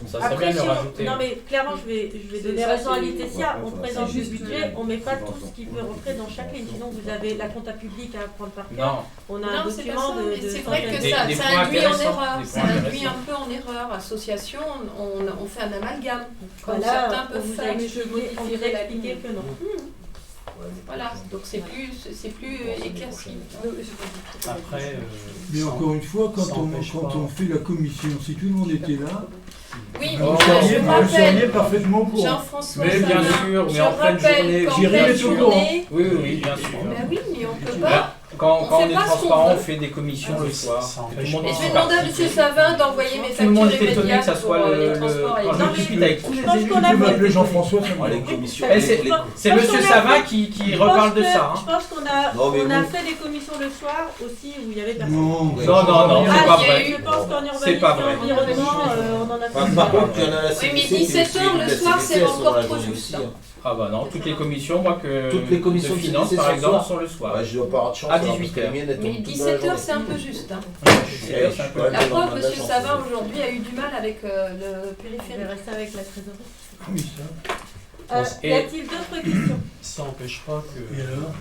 Ça serait Après, bien de le rajouter. non mais clairement, je vais donner raison à Laetitia. On présente juste budget, on met pas tout ce qui peut rentrer dans chaque ligne. Sinon, vous avez la compta publique à prendre par cœur. Non. On a un document de. C'est vrai que Des ça points induit en intéressants, erreur. des Ça points induit un intéressants. peu en erreur. Association, on fait un amalgame. Comme Voilà, certains on peuvent vous a faire. expliqué que non. Voilà, donc c'est plus éclairci. Après, mais encore une fois, quand on fait la commission, si tout le monde était là, oui, vous seriez parfaitement au courant. Jean-François, Mais bien sûr, mais en pleine journée. J'irai tout au courant. Oui, bien sûr. Ben oui, mais on peut pas. quand sait on est pas ce qu'on transparent, on veut. fait des commissions le soir. Ça Tout le monde empêche Et y je vais demander à participe. M. Savin d'envoyer mes Tout le monde factures est étonné que ça immédiates pour soit les le. transports et Quand les je gens. discute avec tous les Je pense élus. qu'on a Tu peux m'appeler voté. Jean-François, c'est Oh, les bon. commissions. Eh, c'est Je pense Monsieur qu'on a Savin fait- qui Je reparle pense de que- ça. hein. Je pense qu'on a, Non, mais on a bon. fait des commissions le soir aussi où il y avait personne. Non, Non, non, c'est pas il y a vrai. eu, je pense qu'en C'est pas vrai. urbanisme et environnement, on en a fait. Par contre, il y en a la Oui, mais CDC qui 17 heures le la soir, CDC, c'est elles sont encore dans la trop journée juste. aussi, hein. Ah bah non, toutes les commissions, moi que Toutes les commissions de de finances CDC par sont le exemple soir. sont le soir. Ouais, je dois pas avoir de chance. À alors, parce 18 que les miennes, elles Mais tombent toute la 17 journée. heures, c'est un peu juste. Hein. C'est un peu- Ouais, La ouais, preuve, on a de M. la chance, Savin ouais. aujourd'hui a eu du mal avec le Je vais périphérique. rester avec la trésorerie. Ah oui, ça. Et- Y a-t-il d'autres questions? Ça n'empêche pas que. Et alors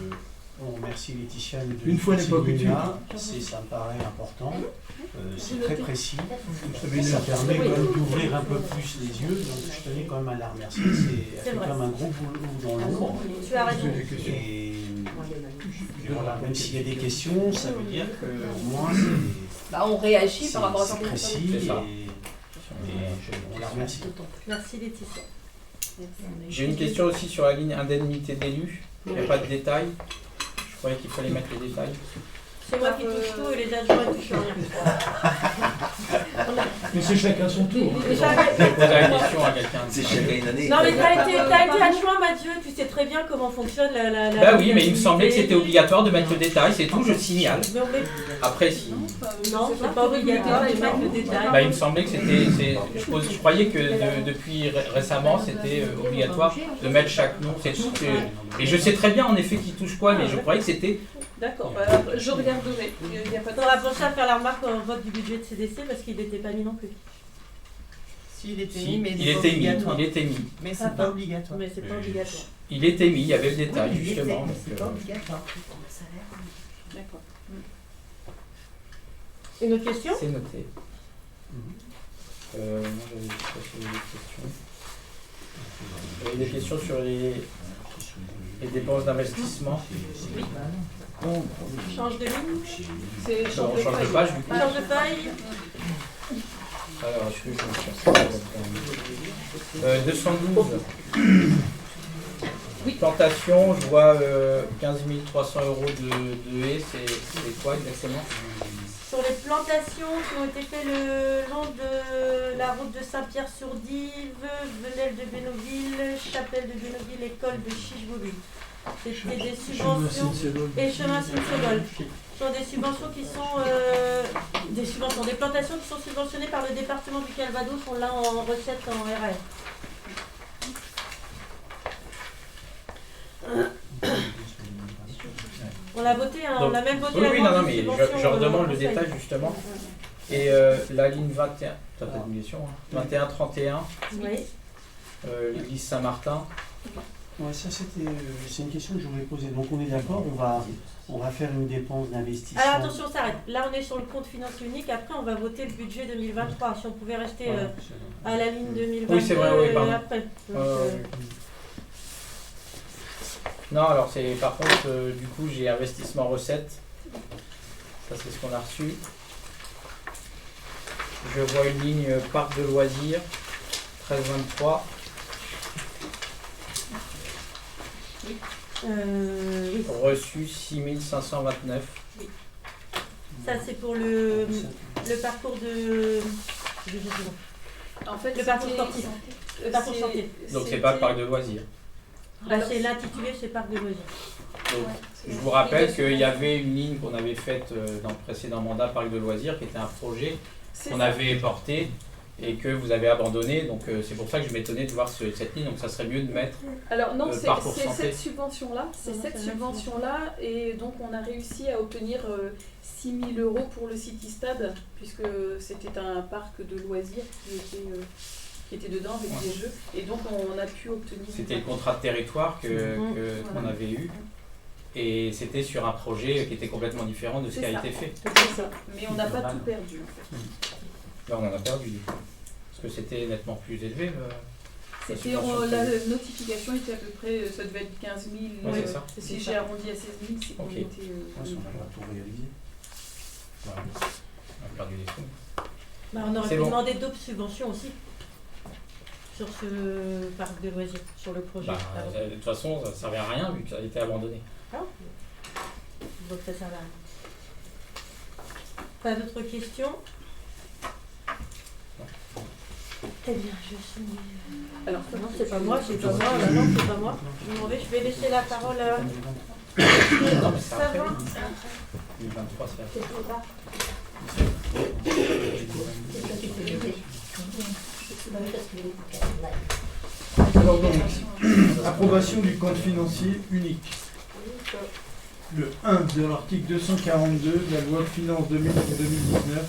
On remercie Laetitia de Une fois n'est pas ces coutume. lignes-là. Ça me paraît important. C'est très précis. Ça Ça m'énerve. permet quand même d'ouvrir un peu plus les yeux. Donc je tenais quand même à la remercier. Elle fait vrai. quand même un gros boulot dans l'ombre. Tu as raison. J'ai des questions. Et voilà, même s'il y a des questions, ça veut dire qu'au moins c'est. Bah, on réagit par rapport à ce C'est qu'on précis C'est ça. on la remercie. Merci Laetitia. J'ai une question aussi sur la ligne indemnité d'élus. Il n'y a pas de détails. Je croyais qu'il fallait mettre les détails. C'est moi qui touche tout et les adjoints ne touchent rien. Mais c'est chacun son tour. Je vais poser la question à quelqu'un. C'est chacun une année. Non mais t'as été adjoint Mathieu, tu sais très bien comment fonctionne la Bah oui, mais il me semblait que c'était obligatoire de mettre le détail, c'est tout, je signale. Après, si. Non, c'est pas obligatoire de mettre le détail. Bah, il me semblait que c'était. Je croyais que depuis récemment, c'était obligatoire de mettre chaque nom, c'est tout. Et je sais très bien en effet qui touche quoi, mais je croyais que c'était. D'accord, bah, je regarderai. Il n'y a pas de On va penser à faire la remarque au vote du budget de CDC parce qu'il n'était pas mis non plus. S'il était Si, mis, mais il était mis, obligatoire. il était mis. Mais c'est pas obligatoire. Mais c'est pas obligatoire. Il était mis, il y avait le détail Oui, il était, justement. mais donc, c'est pas obligatoire. D'accord. Une autre question? C'est noté. Moi j'avais pas sur les questions. J'avais des questions sur les dépenses d'investissement. Change de ligne? C'est On change de page du coup. Change de feuille? Alors, est-ce que je me cherche 212. Plantation, je vois 15 300 € de haies, c'est quoi exactement? Sur les plantations qui ont été faites le long de la route de Saint-Pierre-sur-Dive, Venelle de Bénouville, Chapelle de Bénouville, école de Chicheboulu. C'était des subventions et chemin Sinsegol. Ce sont des subventions qui sont des plantations qui sont subventionnées par le département du Calvados. On l'a en recette en RR. On l'a voté, hein, on a même voté Oui, la oui, demande non, de mais subvention, je redemande le conseil. détail justement. Et la ligne 21, t'as pas de question, hein. 21-31, Oui. l'église Saint-Martin. Ouais, ça c'est une question que je voulais poser. Donc on est d'accord, on va faire une dépense d'investissement. Alors attention, on s'arrête. Là, on est sur le compte financier unique. Après, on va voter le budget 2023. Si on pouvait rester à la ligne 2022 Oui, c'est vrai, oui, pardon. après. Donc, Non, alors c'est par contre, du coup, j'ai investissement recette. Ça, c'est ce qu'on a reçu. Je vois une ligne parc de loisirs, 13-23. oui. Reçu 6529. Ça, c'est pour le parcours de. En fait, Le parcours c'était- sportif. Le parcours chantier. Donc c'est pas le parc de loisirs. Bah, c'est l'intitulé, c'est parc de loisirs. Donc, je vous rappelle qu'il y avait une ligne qu'on avait faite dans le précédent mandat parc de loisirs, qui était un projet qu'on avait porté et que vous avez abandonné. Donc c'est pour ça que je m'étonnais de voir cette ligne. Donc ça serait mieux de mettre Alors non, le c'est parcours c'est santé. cette subvention-là, et donc on a réussi à obtenir 6 000 € pour le City Stade, puisque c'était un parc de loisirs qui était dedans avec des jeux, et donc on a pu obtenir... C'était le contrat de territoire qu'on avait eu. Et c'était sur un projet qui était complètement différent de ce qui a été fait. C'est ça, mais on n'a pas tout perdu en fait. Là on en a perdu du coup. Parce que c'était nettement plus élevé. C'était, la notification était à peu près, ça devait être 15 000. Ouais, c'est ça. Si j'ai arrondi à 16 000, c'est qu'on Ok. était... Si on a tout réalisé. On a perdu des sous. Bah, on aurait C'est pu bon. demander d'autres subventions aussi sur ce parc de loisirs, sur le projet. Bah, de toute façon, ça ne servait à rien vu que ça a été abandonné. votre salarié. Pas d'autres questions? Très bien, je suis. Alors, non, c'est pas moi, c'est pas moi. Non, c'est pas moi. Je m'en vais, je vais laisser la parole à. Savin. 2023, c'est Alors donc, approbation du compte financier unique. Le 1 de l'article 242 de la loi de finances 2019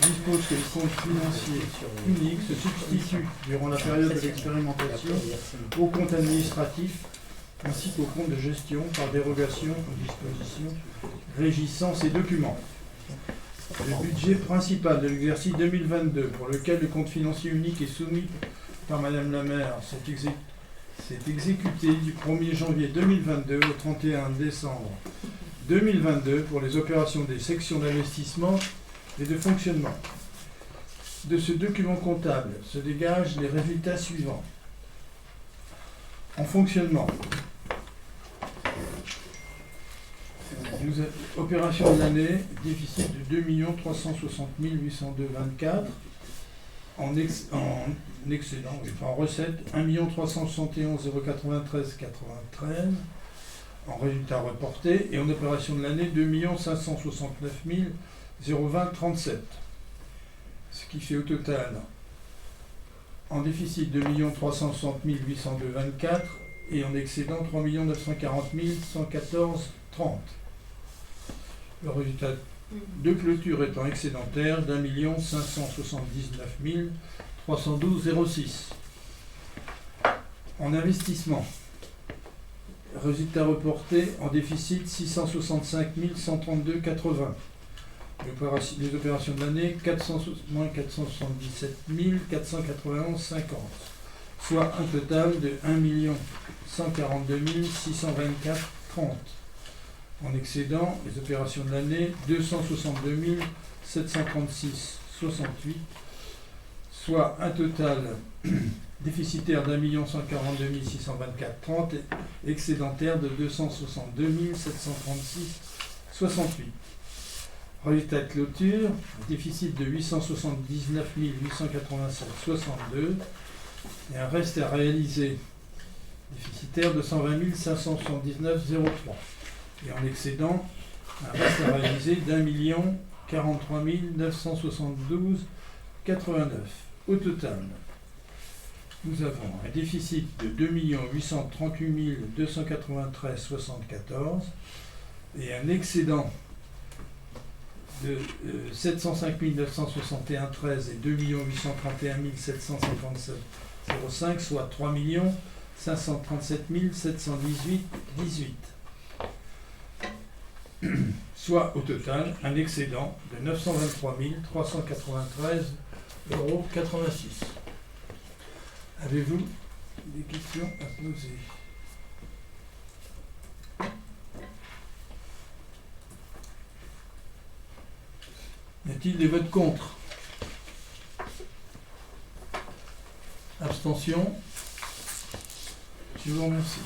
dispose que le compte financier unique se substitue durant la période de l'expérimentation au compte administratif ainsi qu'au compte de gestion par dérogation aux dispositions régissant ces documents. Le budget principal de l'exercice 2022 pour lequel le compte financier unique est soumis par Madame la maire s'est exécuté du 1er janvier 2022 au 31 décembre 2022 pour les opérations des sections d'investissement et de fonctionnement. De ce document comptable se dégagent les résultats suivants. En fonctionnement, opération de l'année, déficit de 2 360 802,24. En excédent, en recette, 1 371 093,93. En résultat reporté, et en opération de l'année, 2 569 020,37. Ce qui fait au total, en déficit, 2 360 802,24 et en excédent, 3 940 114,30. Le résultat de clôture étant excédentaire d'1 579 312,06. En investissement, résultat reporté en déficit 665 132,80. Les opérations de l'année, moins 477 491,50. Soit un total de 1 142 624,30. En excédent, les opérations de l'année, 262 736,68, soit un total déficitaire d'1 142 624,30 et excédentaire de 262 736,68. Résultat de clôture, déficit de 879 887,62 et un reste à réaliser déficitaire de 120 579,03. Et en excédent, un reste à réaliser d'1 043 972,89. Au total, nous avons un déficit de 2 838 293,74 et un excédent de 705 961,13 et 2 831 757,05, soit 3 537 718,18. Soit au total un excédent de 923 393,86 €. Avez-vous des questions à poser? Y a-t-il des votes contre? Abstention? Je vous remercie.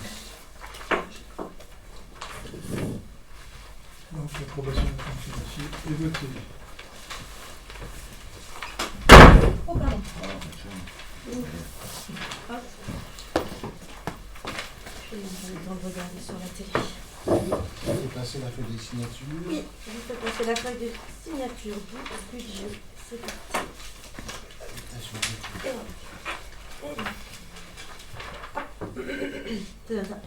Donc l'approbation du compte financier est votée. Oh, pardon. Je vais le temps de regarder sur la télé. Vous faites passer la feuille des signatures. Oui, je vous fais passer la feuille de signature du budget. C'est parti. C'est ça.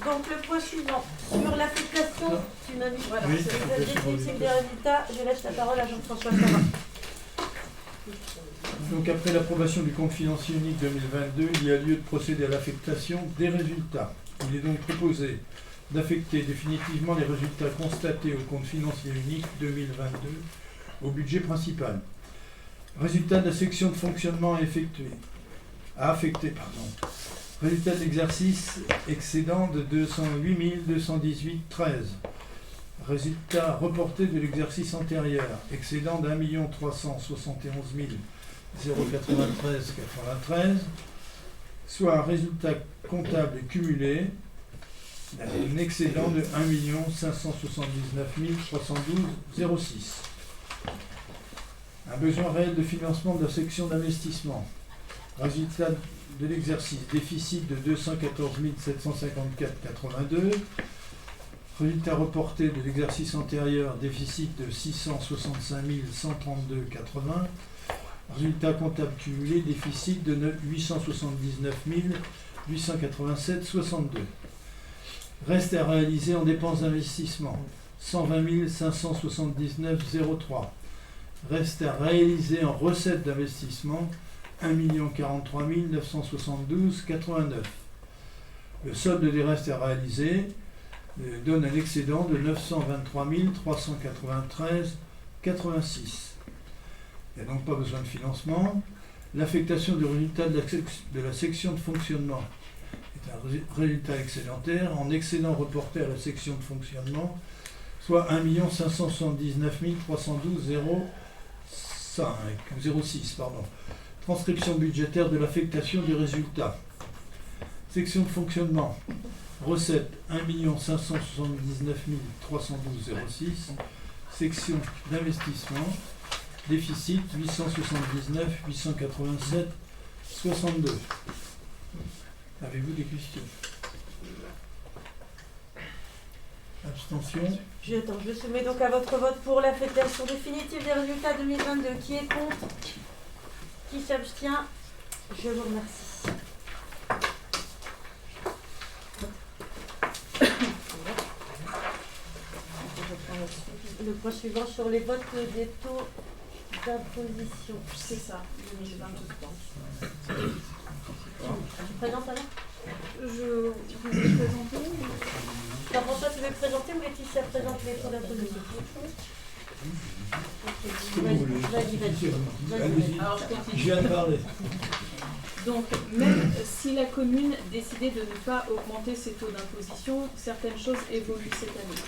Donc le point suivant, sur l'affectation du même. Voilà, oui, c'est le descriptif des résultats. Je laisse la parole à Jean-François Savin. Donc après l'approbation du compte financier unique 2022, il y a lieu de procéder à l'affectation des résultats. Il est donc proposé d'affecter définitivement les résultats constatés au compte financier unique 2022 au budget principal. Résultat de la section de fonctionnement à affecter. Résultat de l'exercice excédent de 208 218,13. Résultat reporté de l'exercice antérieur, excédent d'1 371 093,93, soit un résultat comptable cumulé un excédent de 1 579 312,06. Un besoin réel de financement de la section d'investissement. Résultat de l'exercice, déficit de 214 754,82. Résultat reporté de l'exercice antérieur, déficit de 665 132,80. Résultat comptable cumulé, déficit de 879 887,62. Reste à réaliser en dépenses d'investissement, 120 579,03. Reste à réaliser en recettes d'investissement, 1 043 972,89. Le solde des restes à réaliser donne un excédent de 923 393,86. Il n'y a donc pas besoin de financement. L'affectation du résultat de la section de fonctionnement est un résultat excédentaire en excédent reporté à la section de fonctionnement, soit 1 579 312,06. Transcription budgétaire de l'affectation du résultat. Section de fonctionnement. Recette 1 579 312,06. Section d'investissement. Déficit 879 887,62. Avez-vous des questions? Abstention? Je soumets donc à votre vote pour l'affectation définitive des résultats 2022. Qui est contre? Qui s'abstient? Je vous remercie. Le point suivant sur les votes des taux d'imposition. C'est ça, 2023. Tu présentes alors? Je vous ai présenté. Jean-François, tu veux présenter ou Laetitia présente les taux d'imposition? Vas-y. Alors, je continue. Je viens de parler. Donc, même si la commune décidait de ne pas augmenter ses taux d'imposition, certaines choses évoluent cette année.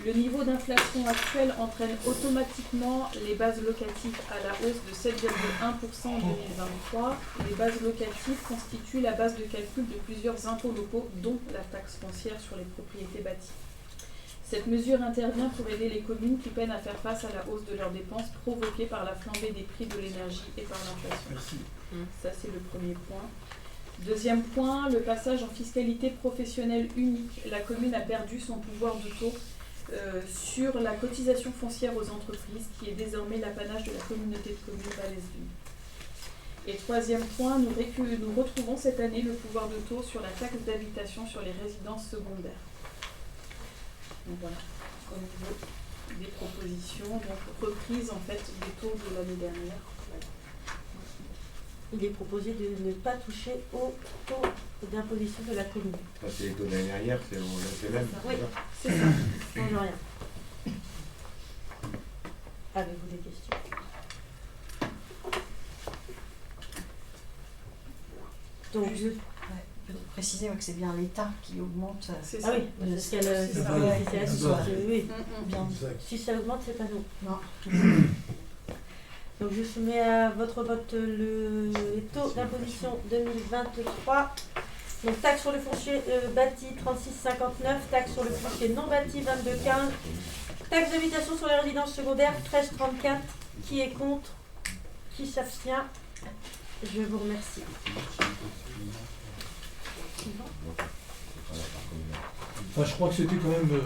Le niveau d'inflation actuel entraîne automatiquement les bases locatives à la hausse de 7,1% en 2023. Les bases locatives constituent la base de calcul de plusieurs impôts locaux, dont la taxe foncière sur les propriétés bâties. Cette mesure intervient pour aider les communes qui peinent à faire face à la hausse de leurs dépenses provoquée par la flambée des prix de l'énergie et par l'inflation. Ça, c'est le premier point. Deuxième point, le passage en fiscalité professionnelle unique. La commune a perdu son pouvoir de taux sur la cotisation foncière aux entreprises, qui est désormais l'apanage de la communauté de communes valaises-Dunes. Et troisième point, nous retrouvons cette année le pouvoir de taux sur la taxe d'habitation sur les résidences secondaires. Donc voilà, au niveau des propositions, donc reprise en fait des taux de l'année dernière. Voilà. Il est proposé de ne pas toucher au taux d'imposition de la commune. Ça, c'est les taux de l'année dernière, c'est les mêmes. Oui, c'est ça, ça change rien. Avez-vous des questions? Donc, Peut-être préciser que c'est bien l'État qui augmente. C'est ah ça. oui, parce qu'elle C'est ça. oui. Bien. Si ça augmente, c'est pas nous. Non. Donc je soumets à votre vote les taux d'imposition 2023. Donc taxe sur le foncier bâti 36,59, taxe sur le foncier non bâti 22,15, taxe d'habitation sur les résidences secondaires 13,34. Qui est contre? Qui s'abstient? Je vous remercie. Enfin, je crois que c'était quand même,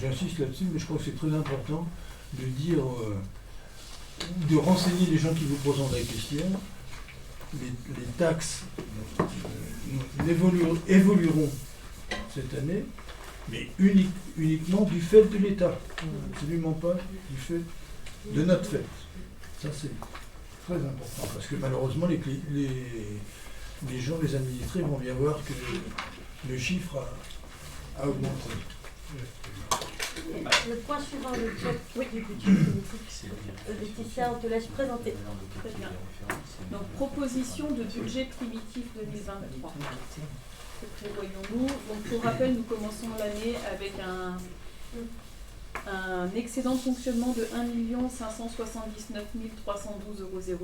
j'insiste là-dessus, mais je crois que c'est très important de dire, de renseigner les gens qui vous posent la question. Les taxes évolueront cette année, mais uniquement du fait de l'État. Absolument pas du fait de notre fait. Ça, c'est très important, parce que malheureusement, les gens, les administrés vont bien voir que le chiffre a augmenté. Le point suivant, le bloc du budget politique. Laetitia, on te laisse présenter. Très bien. Donc, proposition de budget primitif 2023. Que prévoyons-nous? Donc, pour rappel, nous commençons l'année avec un excédent de fonctionnement de 1 579 312,06 €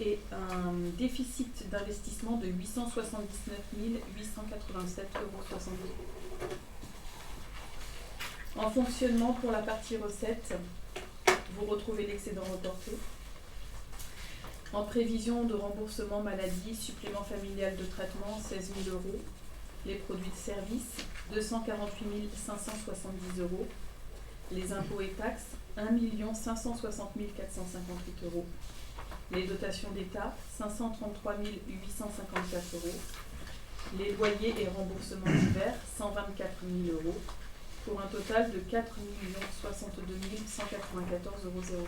et un déficit d'investissement de 879 887,72 €. En fonctionnement, pour la partie recettes, vous retrouvez l'excédent reporté. En prévision de remboursement maladie, supplément familial de traitement, 16 000 €. Les produits de service, 248 570 €. Les impôts et taxes, 1 560 458 €. Les dotations d'État, 533 854 €. Les loyers et remboursements divers, 124 000 €, pour un total de 4 062 194,06 €.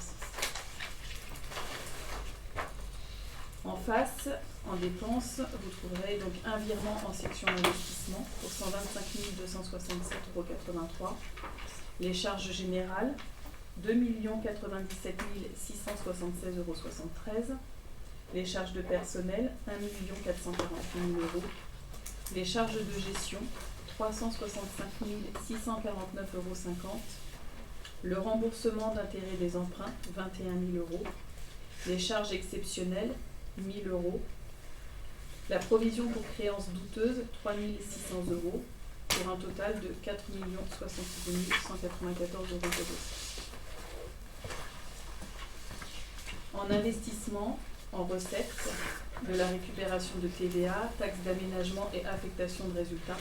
En face, en dépenses, vous trouverez donc un virement en section investissement pour 125 267,83 €. Les charges générales, 2 97 676,73 €. Les charges de personnel, 1 448 000 €. Les charges de gestion, 365 649,50 €. Le remboursement d'intérêt des emprunts, 21 000 €. Les charges exceptionnelles, 1 000 €. La provision pour créances douteuses, 3 600 €, pour un total de 4 062 194,06 €. En investissement, en recettes, de la récupération de TVA, taxes d'aménagement et affectation de résultats,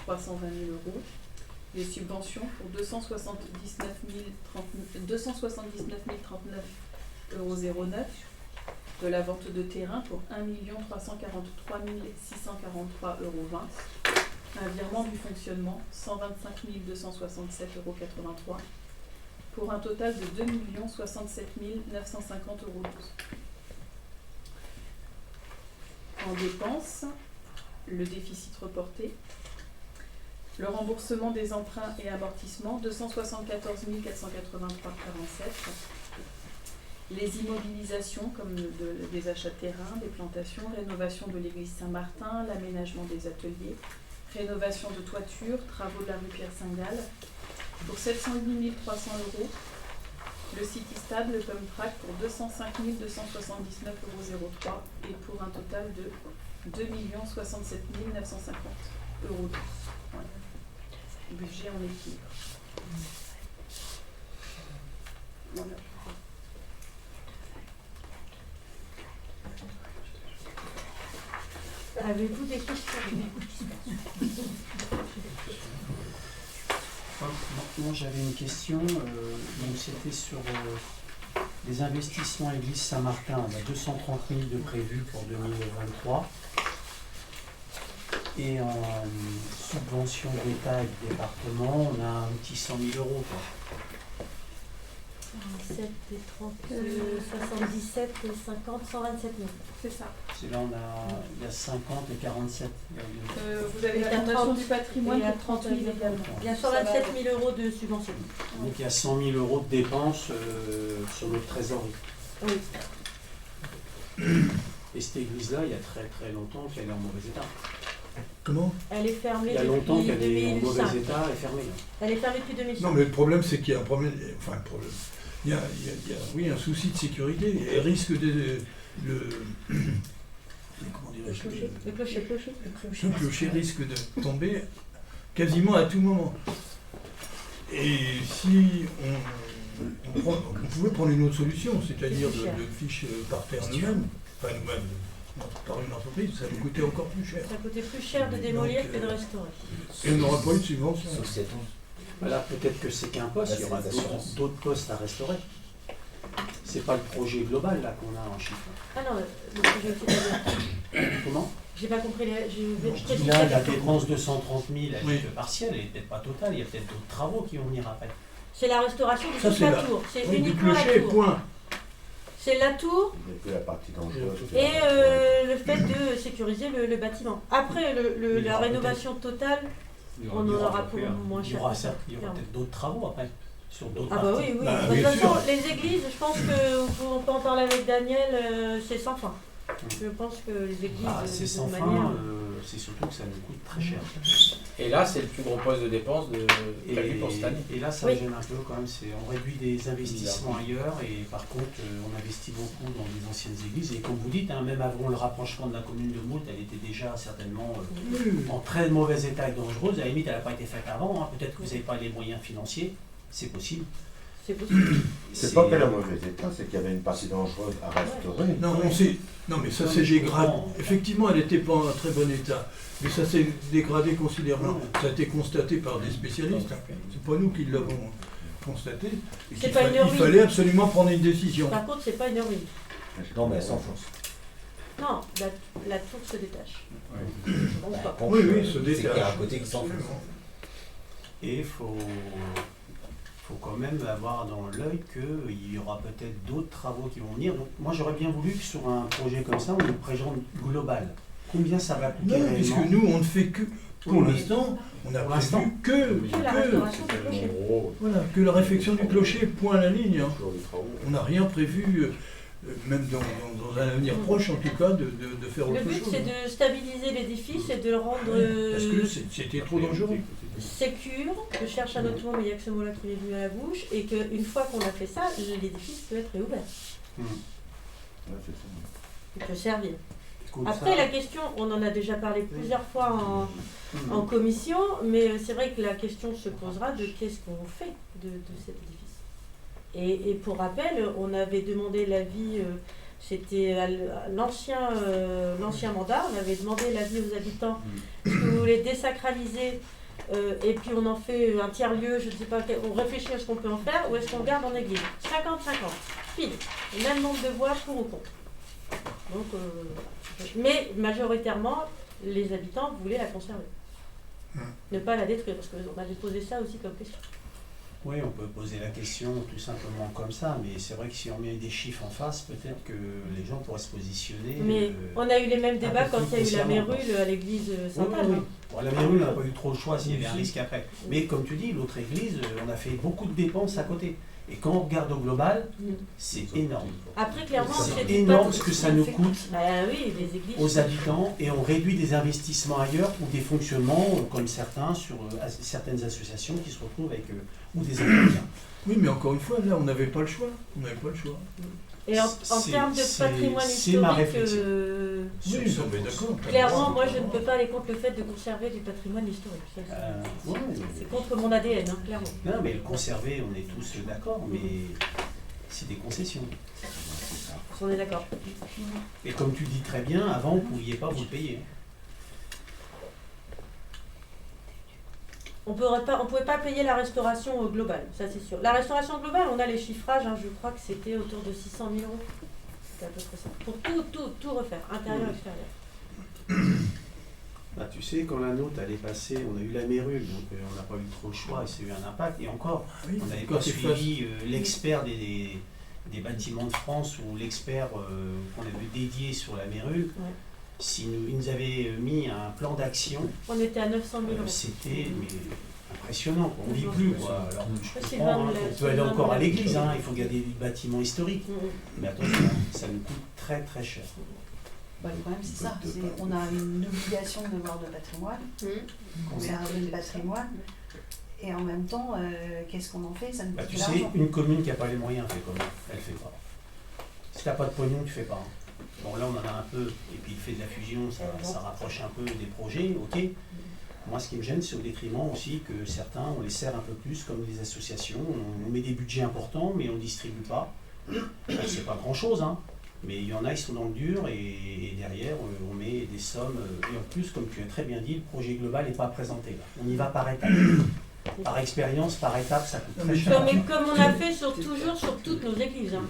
320 000 €. Les subventions pour 279 039,09 €. De la vente de terrain pour 1 343 643,20 €. Un virement du fonctionnement, 125 267,83 €, pour un total de 2 067 950,12 €. En dépenses, le déficit reporté, le remboursement des emprunts et amortissements, 274 483,47 €. Les immobilisations comme des achats de terrain, des plantations, rénovation de l'église Saint-Martin, l'aménagement des ateliers, rénovation de toiture, travaux de la rue Pierre-Saint-Gall, pour 708 300 €. Le City Stable, le Pump Track pour 205 279,03 € et pour un total de 2 067 950,12 €. Voilà. Budget en équilibre. Voilà. Avez-vous des questions? Moi j'avais une question, donc c'était sur les investissements Église Saint-Martin. On a 230 000 de prévus pour 2023. Et en subvention d'État et de département, on a un petit 100 000 €. 7 et 30, 77 et 50, 127 000. C'est ça. C'est là il y a 50 et 47. Vous avez la fondation du patrimoine pour 30 000 également. Il y a 127 000 € de subvention. Donc il y a 100 000 € de dépenses sur notre trésorerie. Oui. Et cette église-là, il y a très très longtemps qu'elle est en mauvais état. Comment? Elle est fermée Il y a depuis longtemps qu'elle est en 2005. mauvais état et fermée. Elle est fermée depuis 2005. Non, mais le problème, c'est qu'il y a un problème. Enfin, un problème. Il y a, oui, un souci de sécurité. Elle risque de. Comment dirais-je? Le clocher. Le clocher risque de tomber quasiment à tout moment. Et si on pouvait prendre une autre solution, c'est-à-dire de fiche par terre nous-mêmes, enfin nous-mêmes, par une entreprise, ça nous coûtait encore plus cher. Ça coûtait plus cher de démolir que de restaurer. Et on n'aura pas eu de subvention. Voilà, peut-être que c'est qu'un poste, il y aura d'autres postes à restaurer. C'est pas le projet global là qu'on a en chiffre. Ah non, le projet aussi d'ailleurs. Comment? J'ai pas compris. Je dis là, la dépense de 130 000, elle est que partielle, elle n'est peut-être pas totale, il y a peut-être d'autres travaux qui vont venir après. C'est la restauration de toute la tour. C'est du uniquement la clocher, tour. point. C'est la tour La partie dangereuse. et le fait de sécuriser le bâtiment. Après, la rénovation totale, on en aura pour moins cher. Il y aura peut-être d'autres travaux après, sur d'autres Ah bah oui, oui. Bah, De toute façon, les églises, je pense qu'on peut en parler avec Daniel, c'est sans fin. Je pense que les églises, C'est de sans toute fin, manière... c'est surtout que ça nous coûte très cher. Et là, c'est le plus gros poste de dépenses prévu pour cette année. Et là, ça Oui. me gêne un peu quand même. On réduit des investissements ailleurs et par contre, on investit beaucoup dans les anciennes églises. Et comme vous dites, hein, même avant le rapprochement de la commune de Moult, elle était déjà certainement en très mauvais état et dangereuse. À la limite, elle n'a pas été faite avant. Hein. Peut-être que vous n'avez pas les moyens financiers. C'est possible. C'est possible. C'est pas qu'elle est en mauvais état, c'est qu'il y avait une partie dangereuse à restaurer. Non, mais ça s'est dégradé. Effectivement, elle n'était pas en très bon état. Mais ça s'est dégradé considérablement. Ça a été constaté par des spécialistes. C'est pas nous qui l'avons constaté. Et C'est pas une il ruine. fallait absolument prendre une décision. Par contre, c'est pas une ruine. Non, mais elle s'enfonce. Non, la tour se détache. Bon, pas. Oui, se C'est qu'il y a détache. un côté qui s'enfonce. Et il faut quand même avoir dans l'œil qu'il y aura peut-être d'autres travaux qui vont venir. Donc, moi, j'aurais bien voulu que sur un projet comme ça, on nous présente global. Combien ça va coûter Non, réellement? puisque nous, on ne fait que, pour l'instant, on a prévu Que la restauration du clocher. Voilà, que la réfection du clocher, point à la ligne. Hein. On n'a rien prévu, même dans un avenir proche en tout cas, de faire Le autre but, chose. c'est de stabiliser l'édifice et de le rendre Parce que c'était trop dangereux. sécure. Je cherche un autre mot, mais il n'y a que ce mot-là qui m'est venu à la bouche. Et qu'une fois qu'on a fait ça, l'édifice peut être réouvert. Il peut servir. Après, la question, on en a déjà parlé plusieurs fois en commission, mais c'est vrai que la question se posera de qu'est-ce qu'on fait de cet édifice. Et pour rappel, on avait demandé l'avis, c'était à l'ancien mandat, on avait demandé l'avis aux habitants, est-ce que vous voulez désacraliser et puis on en fait un tiers-lieu, je ne sais pas, on réfléchit à ce qu'on peut en faire, ou est-ce qu'on garde en église 50-50, pile, le même nombre de voix pour ou contre. Donc, mais majoritairement, les habitants voulaient la conserver. Ne pas la détruire, parce qu'on avait posé ça aussi comme question. Oui, on peut poser la question tout simplement comme ça, mais c'est vrai que si on met des chiffres en face, peut-être que les gens pourraient se positionner. Mais on a eu les mêmes débats quand il y a eu la consciemment, mérule à l'église Sainte-Anne. Oui. Bon, la mérule, on n'a pas eu trop le choix s'il y avait un risque après. Mais comme tu dis, l'autre église, on a fait beaucoup de dépenses à côté. Et quand on regarde au global, c'est énorme. Après, clairement, c'est énorme ce que ça nous coûte oui, les églises, aux habitants et on réduit des investissements ailleurs ou des fonctionnements comme certains sur certaines associations qui se retrouvent avec ou des Américains. Oui, mais encore une fois, là, on n'avait pas le choix. Et en termes de patrimoine c'est ma historique, réflexion. Oui, non, mais d'accord. clairement, moi, je ne peux pas aller contre le fait de conserver du patrimoine historique. Ça, c'est contre mon ADN, hein, clairement. Non, mais le conserver, on est tous d'accord, mais c'est des concessions. On est d'accord. Et comme tu dis très bien, avant, vous ne pouviez pas vous le payer. On ne pouvait pas payer la restauration globale, ça c'est sûr. La restauration globale, on a les chiffrages, hein, je crois que c'était autour de 600 000 €. C'est à peu près ça. Pour tout refaire, intérieur et extérieur. Bah, tu sais, quand la nôtre elle est passée, on a eu la mérule, donc on n'a pas eu trop le choix et ça a eu un impact. Et encore, on n'avait pas suivi l'expert des bâtiments de France ou l'expert qu'on avait dédié sur la mérule. Ouais. Il nous avait mis un plan d'action. On était à 900 000 €. C'était impressionnant, on ne vit plus. Quoi. Alors, je C'est comprends, vraiment on peut aller encore à l'église, hein, il faut garder du bâtiment historique. Mais attention, ça nous coûte très très cher. Bah, le problème, c'est ça. On a une obligation de mémoire de patrimoine, conserver le patrimoine, et en même temps, qu'est-ce qu'on en fait? Ça nous coûte Tu de sais, l'argent. une commune qui n'a pas les moyens, elle fait comment? Elle ne fait pas. Si tu n'as pas de pognon, tu ne fais pas. Bon, là, on en a un peu, et puis le fait de la fusion, ça rapproche un peu des projets, ok. Moi, ce qui me gêne, c'est au détriment aussi que certains, on les sert un peu plus comme des associations. On met des budgets importants, mais on ne distribue pas. C'est pas grand-chose, hein. Mais il y en a, ils sont dans le dur, et derrière, on met des sommes. Et en plus, comme tu as très bien dit, le projet global n'est pas présenté. On y va par étapes. Par expérience, par étape, ça coûte très cher. Comme on a fait toujours sur toutes nos églises. Hein.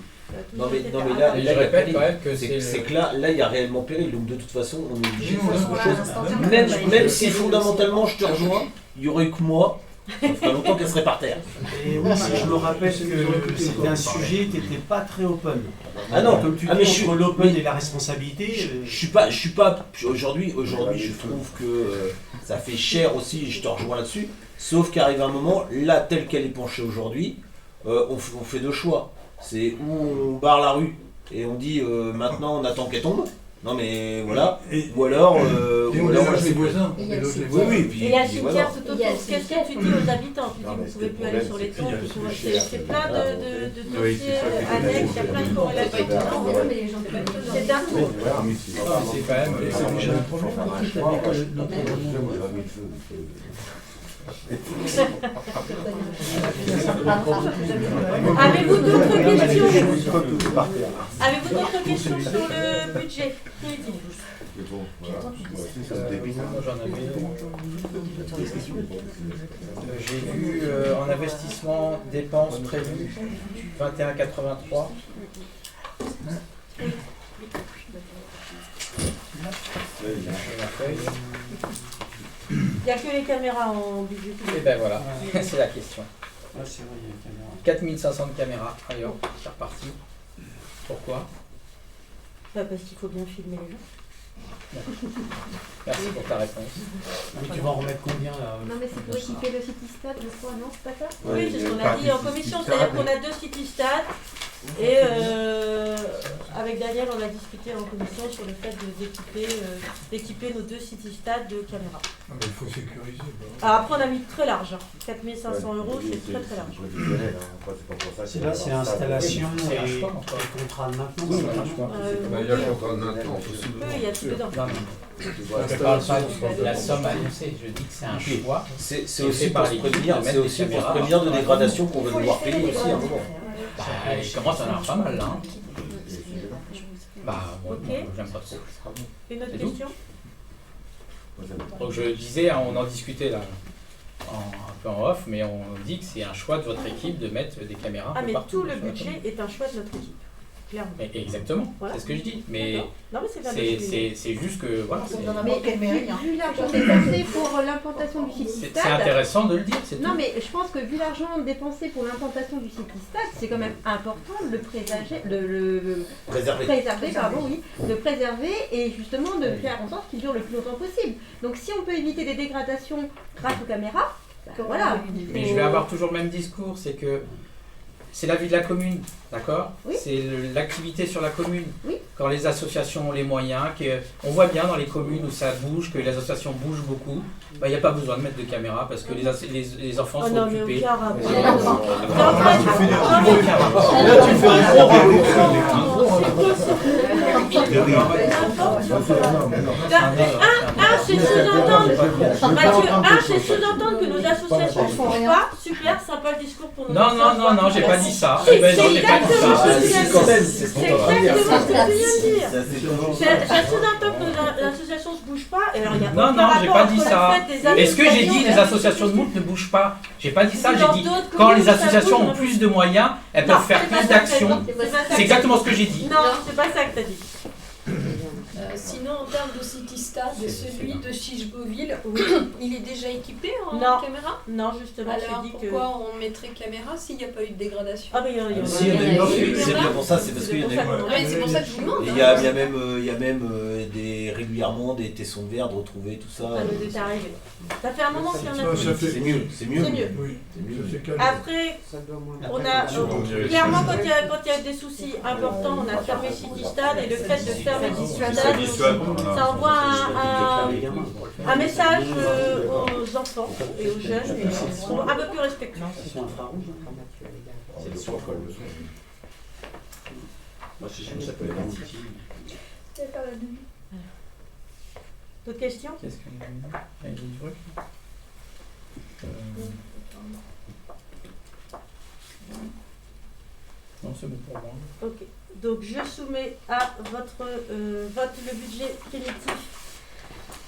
Non mais là, je répète quand même que c'est que là il y a réellement péril, donc de toute façon on est obligé de faire Voilà, quelque chose. Même si fondamentalement je te rejoins, il y aurait eu que moi, ça ferait longtemps qu'elle serait par terre. Et oui, je me rappelle que c'était un sujet qui n'était pas très open. Ah non, comme tu dis, mais entre l'open et la responsabilité. Je suis pas aujourd'hui je trouve que ça fait cher aussi, je te rejoins là-dessus. Sauf qu'arrive un moment, là tel qu'elle est penchée aujourd'hui, on fait deux choix. C'est où on barre la rue et on dit maintenant on attend qu'elle tombe, Non mais voilà. Et Ou alors. on déloge les voisins. Et On déloge les Oui, voisins. oui, Et puis il y a le puis cimetière voilà. tout autour. Qu'est-ce que tu dis aux habitants? Tu dis Non, vous mais ne pouvez c'est plus le aller problème, sur les c'est tombes. qu'il y a C'est le plein de Oui, dossiers c'est ça qui est annexes, il y a plein de corrélations. C'est d'un coup. C'est quand même. C'est déjà un problème. Avez-vous d'autres questions? Avez-vous d'autres questions sur le budget? Moi, j'en avais. J'ai vu en investissement dépenses prévues 21,83. Il n'y a que les caméras en budget. Et ben voilà, c'est la question. Ah, c'est vrai, il y a une caméra. 4500 caméras, allez hop, c'est reparti. Pourquoi? Parce qu'il faut bien filmer les gens. Merci pour ta réponse. Mais tu vas en remettre combien là Non, mais c'est pour équiper le City Stade, je crois, non? C'est pas ça? Oui, c'est ce qu'on a dit en commission, c'est-à-dire qu'on a 2 City Stades et avec Daniel on a discuté en commission sur le fait d'équiper nos 2 City Stades de caméras. Ah, mais il faut sécuriser. Alors après on a mis très large, 4500 euros, c'est très très large. C'est l'installation C'est un et choix, encore. le contrat de maintenance. Oui, c'est c'est un ça choix. Il y a le contrat de maintenance aussi. Oui, il y a tout dedans. Non, non. Je ne parle pas de la somme annoncée, je dis que c'est un choix. C'est C'est aussi fait pour par se l'équipe prévenir, de mettre c'est des aussi pour se caméras. prévenir de dégradations qu'on va devoir payer aussi à un moment. Bah, il commence à en avoir pas mal là. Hein. Bah, moi, Ok. j'aime pas trop. Une autre C'est tout. question? Donc je disais, hein, on en discutait là, un peu en off, mais on dit que c'est un choix de votre équipe de mettre des caméras. Ah un peu mais partout tout le sur la budget est un choix de notre équipe, clairement. commune. Mais exactement, Voilà. c'est ce que je dis. Mais D'accord. Non mais c'est bien de le souligner. c'est juste que voilà, Vu l'argent dépensé pour l'implantation du City c'est Stade, intéressant de le dire, c'est non tout. mais je pense que vu l'argent dépensé pour l'implantation du City Stade, c'est quand même important de le présager, le préserver, pardon, oui, de préserver et justement de faire en sorte qu'il dure le plus longtemps possible. Donc si on peut éviter des dégradations grâce aux caméras, bah, voilà. Mais je vais avoir toujours le même discours, c'est que c'est la vie de la commune, d'accord? Oui. C'est l'activité sur la commune. Oui. Quand les associations ont les moyens, on voit bien dans les communes où ça bouge, que les associations bougent beaucoup, bah, il n'y a pas besoin de mettre de caméra parce que les enfants Oh sont non mais occupés. aucun rapport. Là, tu fais un gros raccourci. C'est sous-entendre, Mathieu, c'est sous-entendre que nos associations ne font pas. Super, sympa le discours pour nous. Non, j'ai pas dit ça. Si, Eh ben, non, c'est j'ai pas dit exactement ça. ce que tu viens de dire. C'est ce qu'on C'est va dire. exactement ce que tu viens de dire. Ça, Ça sous-entend que nos associations ne se bougent pas. Et alors, il y a Non, aucun j'ai rapport pas entre dit le ça. fait des Est-ce que j'ai dit associations les associations de moult ne bougent pas? J'ai pas dit ça, Dans j'ai dit d'autres quand communes, les ça associations bouge, ont plus de moyens, elles Non, peuvent faire c'est pas plus ça que t'as d'actions. dit. C'est pas ça que C'est t'as exactement dit. ce que j'ai dit. Non, c'est pas ça que t'as dit. Sinon, en termes de City Stade, celui de Chicheville, il est déjà équipé en Non. caméra? Non, justement, Alors je dis que. pourquoi on mettrait caméra s'il n'y a pas eu de dégradation? Ah, mais il y en a. Si, il y en a eu, c'est bien pour ça, c'est parce qu'il y en a eu. Ah oui, c'est pour ça que je vous demande. Et il y a même régulièrement des tessons de verre de retrouver, tout ça. Ça nous est arrivé. Ça fait un moment qu'il y en a Ça plus. fait- C'est mieux, c'est mieux. C'est mieux. Oui, ça fait calme. Après, on a clairement quand il y a eu des soucis importants, on a fermé City Stade et le fait de fermer City Stade, ça envoie un message aux enfants et aux jeunes et sont un peu plus respectueux. Ils sont infrarouges. C'est le soin, quoi. Moi, c'est sûr que ça peut être utile. D'autres questions? Qu'est-ce qu'il y a une truc Non, c'est bon pour moi. Ok. Donc je soumets à votre vote le budget primitif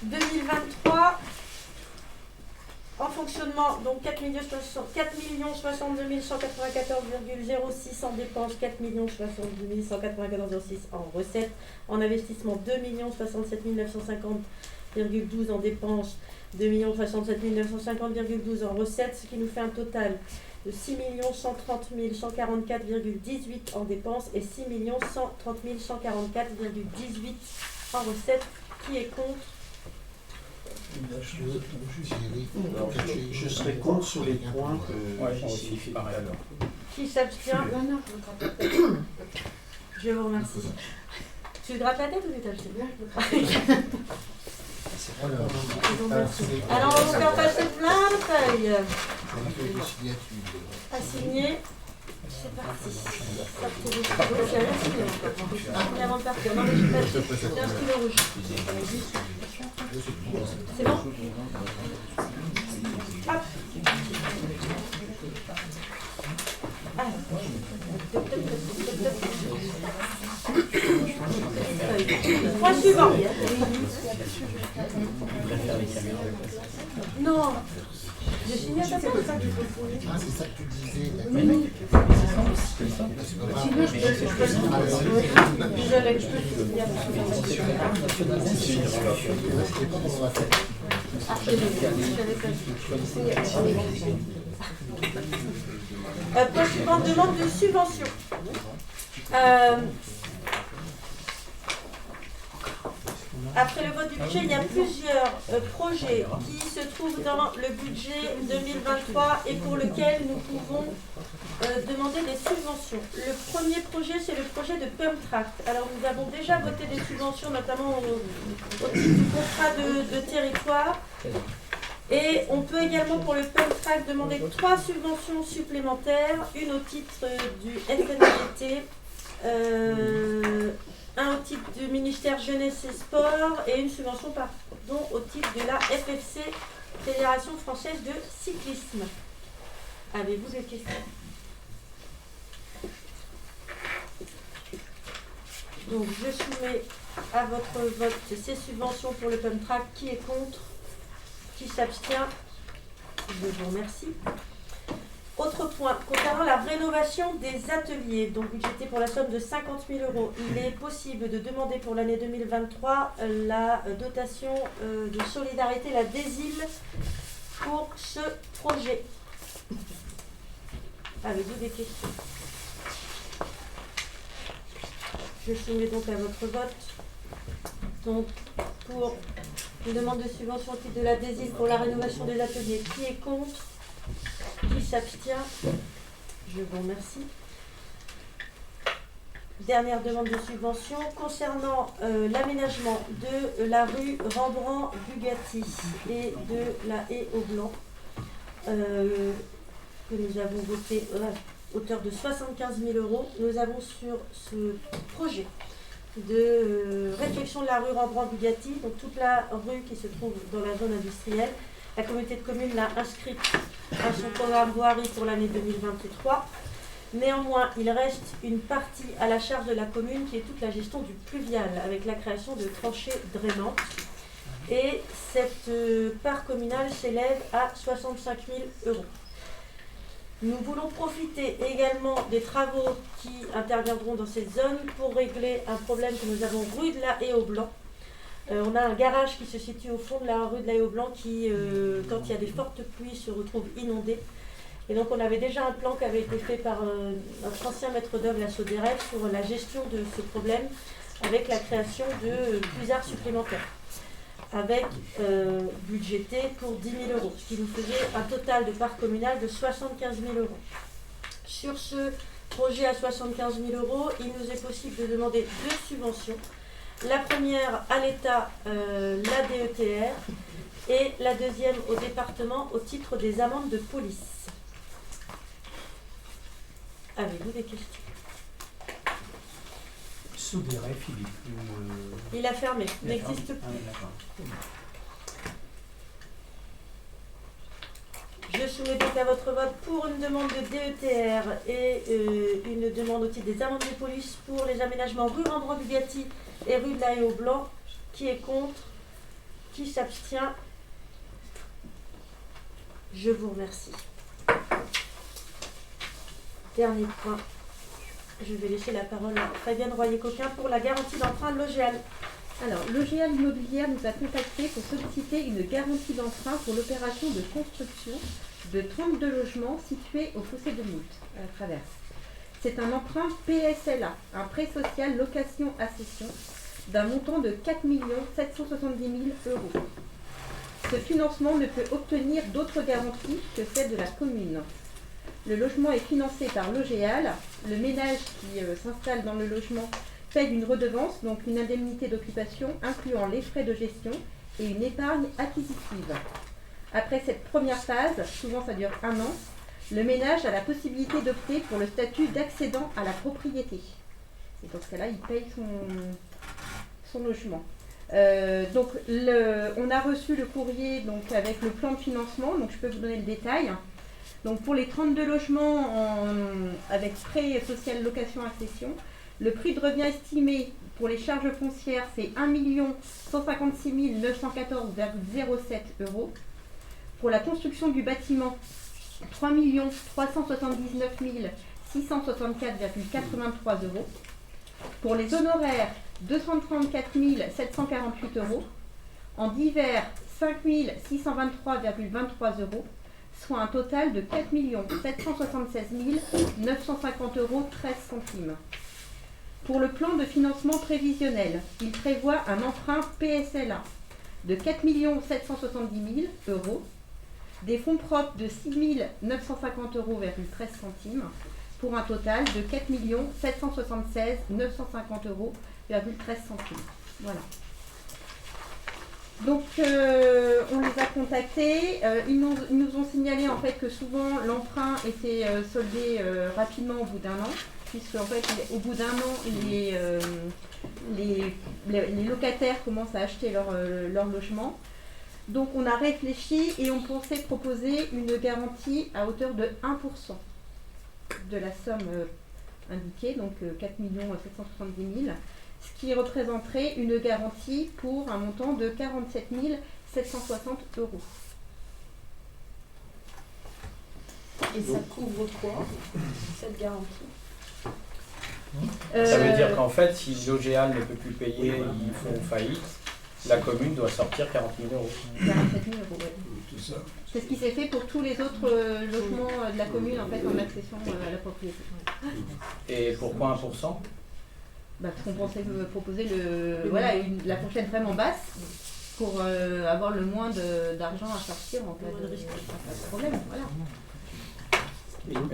2023 en fonctionnement, donc 4 62 194,06 en dépenses, 4 62 194,06 en recettes, en investissement 2 67 950,12 en dépenses, 2 67 950,12 en recettes, ce qui nous fait un total de 6 130 144,18 en dépenses et 6 130 144,18 en recettes. Qui est contre? Je serais contre sur les points que Ouais, j'ai aussi, signifiés pareil. tout à l'heure. Qui s'abstient? Je vous remercie. Tu te grattes la tête ou tu tapes? Alors, Alors, on va vous faire passer plein de feuilles on a fait des signatures. à signer. C'est parti. J'ai avant de partir. Non, mais j'ai pas de j'ai un stylo rouge. C'est bon? Hop. Alors. Point suivant. Non. J'ai signé à ta place, ça qu'il faut signer. Ah, c'est ça que tu disais. Oui. C'est pas grave. Sinon, je peux Désolée, je peux signer. C'est pas comment on va faire. Ah, désolée, je savais pas. Point suivant, demande de subvention. Après le vote du budget, il y a plusieurs projets qui se trouvent dans le budget 2023 et pour lesquels nous pouvons demander des subventions. Le premier projet, c'est le projet de Pump Tract. Alors nous avons déjà voté des subventions, notamment au titre du contrat de territoire. Et on peut également pour le Pump Tract demander 3 subventions supplémentaires, une au titre du FNDT, un au titre du ministère Jeunesse et Sport et une subvention au titre de la FFC, Fédération Française de Cyclisme. Avez-vous des questions? Donc je soumets à votre vote ces subventions pour le Pump Tract. Qui est contre? Qui s'abstient? Je vous remercie. Autre point, concernant la rénovation des ateliers, donc budgété pour la somme de 50 000 €, il est possible de demander pour l'année 2023 la dotation de solidarité, la DESIL, pour ce projet. Avez-vous des questions? Je soumets donc à votre vote. Donc, pour une demande de subvention au titre de la DESIL pour la rénovation des ateliers, qui est contre? Qui s'abstient? Je vous remercie. Dernière demande de subvention concernant l'aménagement de la rue Rembrandt-Bugatti et de la haie au Blanc, que nous avons voté à hauteur de 75 000 €. Nous avons sur ce projet de réfection de la rue Rembrandt-Bugatti, donc toute la rue qui se trouve dans la zone industrielle. La communauté de communes l'a inscrite à son programme voirie pour l'année 2023. Néanmoins, il reste une partie à la charge de la commune qui est toute la gestion du pluvial avec la création de tranchées drainantes. Et cette part communale s'élève à 65 000 €. Nous voulons profiter également des travaux qui interviendront dans cette zone pour régler un problème que nous avons rue de la Haie au Blanc. On a un garage qui se situe au fond de la rue de la Haie au Blanc qui, quand il y a des fortes pluies, se retrouve inondé. Et donc on avait déjà un plan qui avait été fait par notre ancien maître d'œuvre, la Sodérec, sur la gestion de ce problème avec la création de puisards supplémentaires, avec budgété pour 10 000 €, ce qui nous faisait un total de part communale de 75 000 €. Sur ce projet à 75 000 €, il nous est possible de demander 2 subventions. La première à l'État, la DETR, et la deuxième au département au titre des amendes de police. Avez-vous des questions? Sodérec, Philippe. Il a fermé, il n'existe plus. Ah, oui, d'accord. Je soumets donc à votre vote pour une demande de DETR et une demande au titre des amendes de police pour les aménagements rue Rembrandt-Bugatti et rue de la Haie au Blanc. Qui est contre? Qui s'abstient? Je vous remercie. Dernier point. Je vais laisser la parole à Fabienne Royer-Coquin pour la garantie d'emprunt de l'OGEAL. Alors, l'OGEAL Immobilière nous a contacté pour solliciter une garantie d'emprunt pour l'opération de construction de 32 logements situés au fossé de Moult, à la Traverse. C'est un emprunt PSLA, un prêt social location-accession, d'un montant de 4 770 000 €. Ce financement ne peut obtenir d'autres garanties que celle de la commune. Le logement est financé par l'OGEAL. Le ménage qui s'installe dans le logement paye une redevance, donc une indemnité d'occupation incluant les frais de gestion et une épargne acquisitive. Après cette première phase, souvent ça dure 1 an, le ménage a la possibilité d'opter pour le statut d'accédant à la propriété. Et dans ce cas-là, il paye son logement. Donc on a reçu le courrier donc, avec le plan de financement, donc je peux vous donner le détail. Donc pour les 32 logements avec prêt social location accession, le prix de revient estimé pour les charges foncières c'est 1 156 914,07 €. Pour la construction du bâtiment, 3 379 664,83 €. Pour les honoraires, 234 748 €. En divers, 5 623,23 €, soit un total de 4 776 950 € 13 centimes. Pour le plan de financement prévisionnel, il prévoit un emprunt PSLA de 4 770 000 €, des fonds propres de 6 950 € 13 centimes, pour un total de 4 776 950 € 13 centimes. Voilà. Donc on les a contactés, ils nous ont signalé en fait que souvent l'emprunt était soldé rapidement au bout d'1 an, puisque en fait au bout d'1 an les locataires commencent à acheter leur logement. Donc on a réfléchi et on pensait proposer une garantie à hauteur de 1% de la somme indiquée, donc 4 770 000, ce qui représenterait une garantie pour un montant de 47 760 €. Et ça couvre quoi, cette garantie? Ça veut dire qu'en fait, si l'OGEAL ne peut plus payer, ils font faillite, la commune doit sortir 40 000 €. 47 000 €, oui. C'est ce qui s'est fait pour tous les autres logements de la commune en fait en accession à la propriété. Et pourquoi 1%? Parce qu'on pensait proposer la fourchette vraiment basse pour avoir le moins d'argent à sortir en cas de risque. Pas de problème, voilà. Et donc,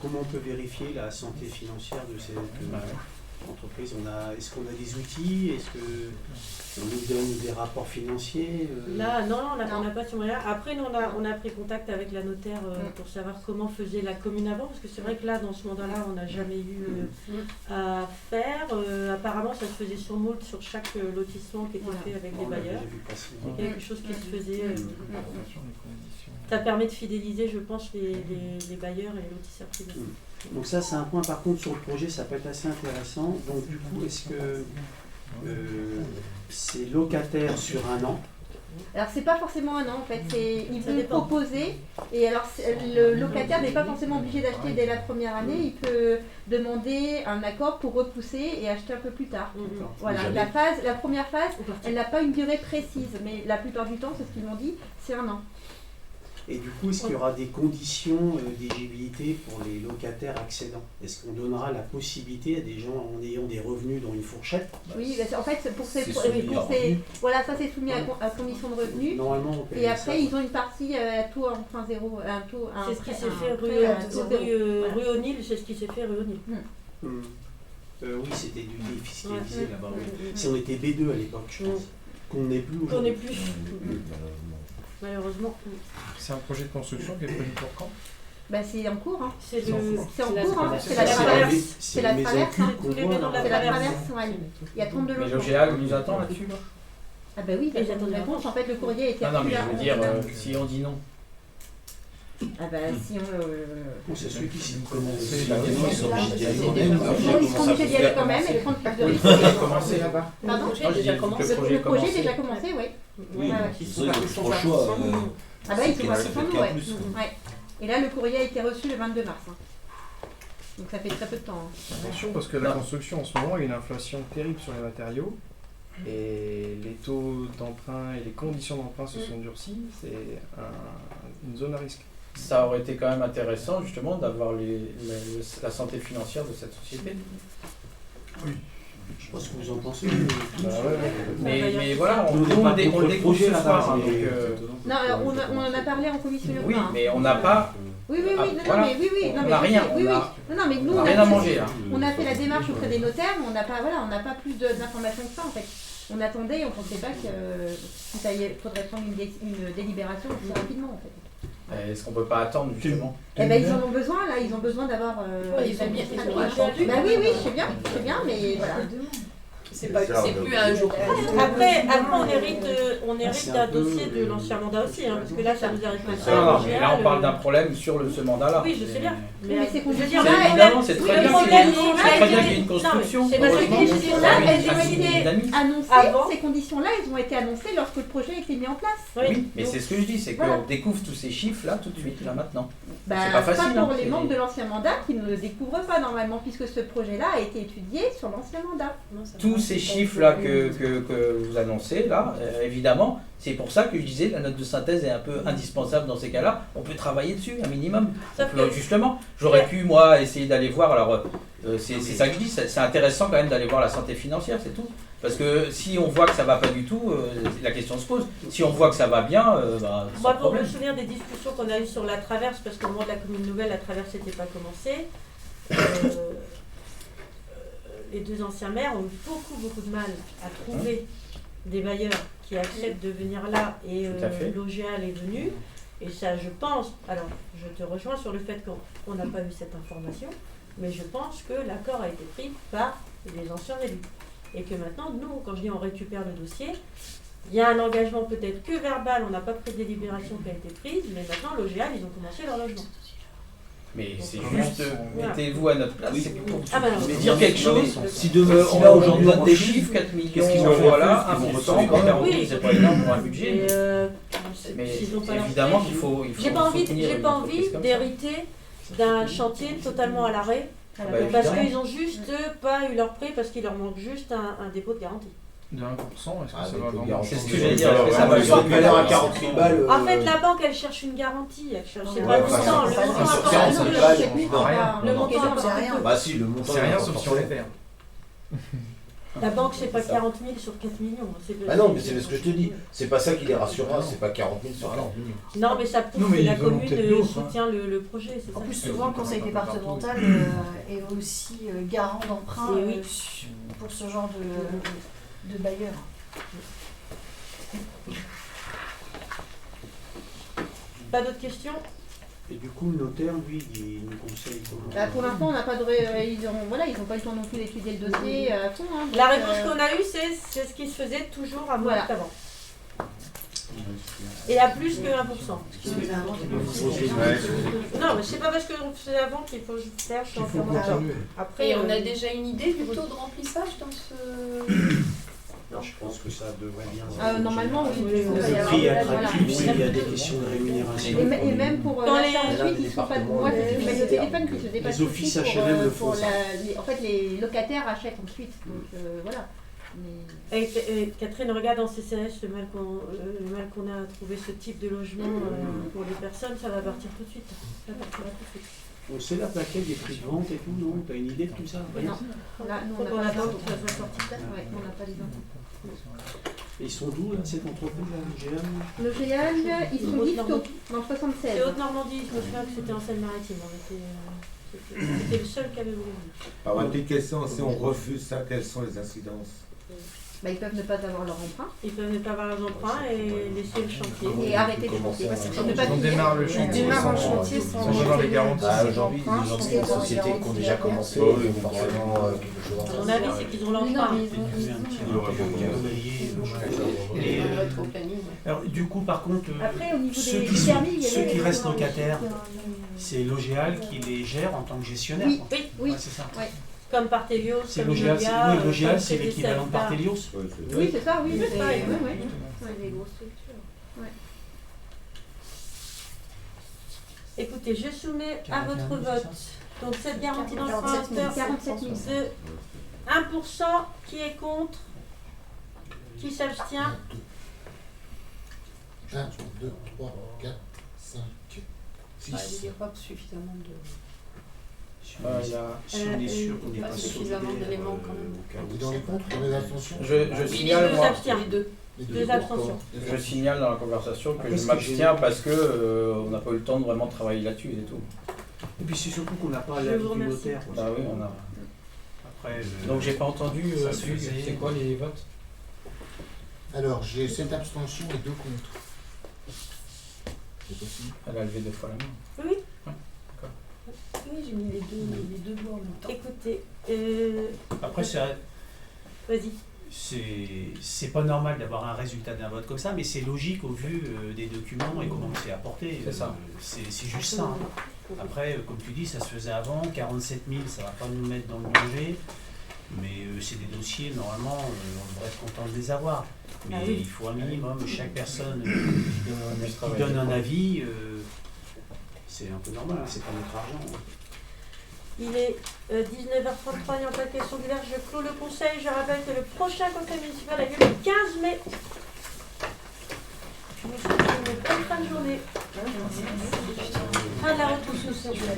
comment on peut vérifier la santé financière de cette entreprise? Est-ce qu'on a des outils? Est-ce qu'on nous donne des rapports financiers? Là, non, on n'a pas ce moyen. Après, nous, on a pris contact avec la notaire pour savoir comment faisait la commune avant, parce que c'est vrai que là, dans ce mandat-là, on n'a jamais eu à faire. Apparemment, ça se faisait sur moult sur chaque lotissement qui était fait avec les bailleurs. C'est quelque chose qui se faisait. Ça permet de fidéliser, je pense, les bailleurs et les lotisseurs privés. Donc ça, c'est un point, par contre, sur le projet, ça peut être assez intéressant. Donc du coup, est-ce que c'est locataire sur 1 an? Alors c'est pas forcément 1 an en fait, ils vont proposer, et alors le locataire n'est pas forcément obligé d'acheter dès la première année, il peut demander un accord pour repousser et acheter un peu plus tard. Voilà, la première phase, elle n'a pas une durée précise, mais la plupart du temps, c'est ce qu'ils m'ont dit, c'est 1 an. Et du coup, est-ce qu'il y aura des conditions d'éligibilité pour les locataires accédants? Est-ce qu'on donnera la possibilité à des gens en ayant des revenus dans une fourchette? Oui, en fait, voilà, ça c'est soumis à condition de revenus. Normalement, et après, ils ont une partie à taux emprunt zéro. C'est ce qui s'est fait rue O'Neill, c'est ce qui s'est fait rue O'Neill. Oui, c'était du défiscalisé là-bas. Si on était B2 à l'époque, je pense. Qu'on n'est plus aujourd'hui. Qu'on n'est plus. Malheureusement. C'est un projet de construction qui est prévu pour quand? C'est en cours. Hein. C'est en cours. Hein. C'est la traverse. C'est la traverse. Il y a 32 logements. Mais l'OGEAL nous attend là-dessus? Ah bah oui, j'attends une réponse. En fait, le courrier a été reçu. Non, mais je veux dire, si on dit non. Ah bah si on... c'est celui qui s'est commencé. Ils sont obligés d'y aller quand même et de prendre plus de risques. Pardon? Le projet est déjà commencé, oui. Oui, ils ont trop choix. Ah bah ils sont partis sans nous, ouais. Et là, le courrier a été reçu le 22 mars. Donc ça fait très peu de temps. Attention, parce que la construction en ce moment, il y a une inflation terrible sur les matériaux. Et les taux d'emprunt et les conditions d'emprunt se sont durcis. C'est une zone à risque. Ça aurait été quand même intéressant justement d'avoir la santé financière de cette société. Oui. Je sais pas ce que vous en pensez. Mais voilà, on découvre ce soir. Non, alors on en a parlé en commission. Oui, mais on n'a pas Oui, oui, oui, non, Voilà. mais oui, oui, non, On mais n'a je rien, sais, oui, on oui. a- Non, mais nous, on a on rien a à fait- manger, hein. On a fait la démarche auprès des notaires, mais on n'a pas, voilà, on n'a pas plus d'informations que ça, en fait. On attendait, on pensait pas qu'il faudrait prendre une délibération aussi rapidement, en fait. Est-ce qu'on peut pas attendre justement? Eh ben, ils en ont besoin, là, ils ont besoin d'avoir... Ouais, ils ont bien- ils ont bien attendu. Bah oui, oui, je sais bien, mais voilà. C'est plus un jour. Après, on hérite d'un dossier de l'ancien mandat aussi, hein, parce que là, ça nous arrive pas ça. Non, mais là on parle d'un problème sur ce mandat-là. Oui, je sais bien. Mais c'est je qu'on veux dire, là, Évidemment, c'est oui, très le bien problème, qu'il y ait- c'est c'est très bien que- qu'il y ait une construction. c'est parce que Heureusement, les c'est conditions-là, pas une elles ont famille été dynamique. annoncées, Avant. ces conditions-là, elles ont été annoncées lorsque le projet a été mis en place. Oui, mais c'est ce que je dis, c'est Voilà. qu'on découvre tous ces chiffres-là tout de suite, là maintenant. Bah, C'est pas facile, pour hein, les c'est- membres de l'ancien mandat qui ne le découvrent pas normalement, puisque ce projet-là a été étudié sur l'ancien mandat. Tous ces chiffres-là que vous annoncez, là, évidemment, c'est pour ça que je disais la note de synthèse est un peu indispensable dans ces cas-là. On peut travailler dessus, un minimum. Sauf On peut- que- justement, j'aurais pu, moi, essayer d'aller voir. Alors, c'est ça que je dis, c'est intéressant quand même d'aller voir la santé financière, c'est tout. Parce que si on voit que ça va pas du tout, la question se pose. Si on voit que ça va bien, bah, sans Moi, pour me problème. souvenir des discussions qu'on a eues sur la traverse, parce qu'au moment de la commune nouvelle, la traverse n'était pas commencée, les deux anciens maires ont eu beaucoup de mal à trouver des bailleurs qui acceptent de venir là, et Tout à fait. l'OGEAL est venu. Et ça, je pense, alors je te rejoins sur le fait qu'on n'a pas eu cette information, mais je pense que l'accord a été pris par les anciens élus. Et que maintenant, nous, quand je dis on récupère le dossier, il y a un engagement peut-être que verbal, on n'a pas pris de délibération qui a été prise, mais maintenant l'OGEAL, ils ont commencé leur logement. Mais c'est Donc, juste, voilà. mettez-vous à notre place. Oui. C'est pour Ah bah non. mais dire quelque chose. Si demain, si On là aujourd'hui donne on des refuse, chiffres, 4 millions, qu'est-ce qu'ils vont faire? voilà, Ils vont 1%, refuser quand même. 40 Oui. 000, c'est pas énorme pour un budget. Mais, Mais s'ils ont pas leur évidemment fait, qu'il faut j'ai pas envie, soutenir j'ai une pas entreprise envie comme ça. d'hériter d'un chantier totalement à l'arrêt, Bah, parce évidemment. qu'ils ont juste pas eu leur prêt, parce qu'il leur manque juste un dépôt de garantie. De 1%, est-ce que Ah, ça des va taux de vraiment garantie. C'est ce que j'allais dire, est-ce que ça Ah, va mais le sur faire une valeur à 40 000 balles. En fait, la banque, elle cherche une garantie, elle cherche Ouais, pas le enfin, montant. Le sur montant 40 important, 000 le- balles, non, rien. le Non, montant c'est important. rien. Bah si, le montant. C'est rien est sauf important. sur les terres. La banque, c'est pas C'est ça. 40 000 sur 4 millions. Bah non, mais c'est ce que je te dis. C'est pas ça qui les rassurera, c'est pas 40 000 sur 40 millions. Non, mais ça prouve Non, mais que la ils en ont commune peut-être d'autres, hein. soutient le projet. C'est En ça. plus, souvent, le conseil départemental est aussi garant d'emprunt Et oui. pour ce genre de bailleurs. Pas d'autres questions? Et du coup, le notaire, lui, il nous conseille comment? Bah, pour l'instant, on n'a pas de ils ont pas eu le temps non plus d'étudier le dossier à fond. Hein, La donc, réponse qu'on a eue, c'est ce qui se faisait toujours à moins Voilà. qu'avant. Et à plus que 1%. Non, mais c'est pas parce qu'on faisait avant qu'il faut faire, je suis Il faut entièrement d'accord. continuer. Après, Et on a déjà une idée du taux de remplissage dans ce... Je pense que ça devrait bien se normalement, oui. Oui, il va y Le avoir- prix est voilà. attractif, s'il y a des questions de rémunération. Et même pour Dans la les- charge Là, ensuite, les ils sont pas départements, moi, c'est les- le téléphone qui se dépasse les tout de suite offices pour, HLM le pour font, ça. en fait, les locataires achètent ensuite. Donc voilà. Mais- Et Catherine, regarde en CCH le mal qu'on a à trouver ce type de logement pour les personnes, ça va partir tout de suite. Ça partira tout de suite. On sait la plaquette des prix de vente et tout, non? T'as une idée de tout ça? Rien. Non, là, nous, on Faut qu'on n'a pas attende les que ça soit sorti. Ouais, on n'a pas les infos. Et ils sont d'où, là, cette entreprise-là, GM? Le GEAL, ils sont d'Isto, dans le C'est 76. Haute-Normandie, je me souviens que c'était en Seine-Maritime. C'était le seul qui avait voulu venir. Alors, une petite question, si on refuse ça, quelles sont les incidences? Bah, ils peuvent ne pas avoir leur emprunt Ils peuvent ne pas avoir leurs emprunts et laisser le chantier. et arrêter le chantier. Ne pas On finir. démarre le chantier démarrent le sans chantier sans avoir les garanties. Bah aujourd'hui, les gens des sociétés qui ont déjà commencé, forcément quelque chose en À mon face. avis, c'est qu'ils ont l'emprunt. Il y avait un petit Et, On va être au planning, ouais. alors, du coup, par contre, Après, au niveau ceux des qui sont- permis, il y a ceux les- qui restent locataires, c'est l'OGEAL qui les gère en tant que gestionnaire. Oui, quoi. Oui, oui. Ouais, c'est ça. comme Partelios, C'est comme l'OGEAL, Imolia, oui, l'OGEAL, comme c'est l'équivalent de CDC. Partelios. Oui, c'est ça, oui. Oui, c'est- pareil, ouais, oui. ouais. Ouais, des grosses structures. Ouais. Écoutez, je soumets à votre 41 000, vote c'est donc cette garantie 47 000. d'emprunteur 47 000. de 1% qui est contre, qui s'abstient. 1, 2, 3, 4, 5, 6. Il n'y a pas suffisamment de... Si on est sûr qu'on n'est pas pas suffisamment solidaire, d'éléments quand même. au cas où Vous dans les ça- contre, dans les abstentions Je Il signale, est moi, s'abstient. Les deux. 2 abstentions. Je signale dans la conversation que Après, je ce que m'abstiens j'ai- parce que on n'a pas eu le temps de vraiment travailler là-dessus, c'est tout. Et puis c'est surtout qu'on n'a pas Je l'avis vous du remercie. notaire. quoi. Bah oui, on a. Après, Donc j'ai pas entendu, ça se Hugues, faisait. c'est quoi les votes? Alors, j'ai 7 abstentions et 2 contre. C'est possible. Elle a levé 2 fois la main. Oui. Oui, j'ai mis les deux mots en même temps. Écoutez, Après vas-y. c'est pas normal d'avoir un résultat d'un vote comme ça, mais c'est logique au vu des documents et comment c'est apporté. C'est ça. C'est juste ça. Hein. Après, comme tu dis, ça se faisait avant, 47 000, ça va pas nous mettre dans le danger, mais c'est des dossiers, normalement, on devrait être content de les avoir. Mais Ah oui. il faut un minimum, chaque personne qui donne un avis, c'est un peu normal, c'est pas notre argent. Hein. Il est 19h33, il n'y a pas de questions diverses. Je clôt le conseil. Je rappelle que le prochain conseil municipal a lieu le 15 mai. Je vous souhaite une bonne fin de journée. Fin de la retrousse sociale.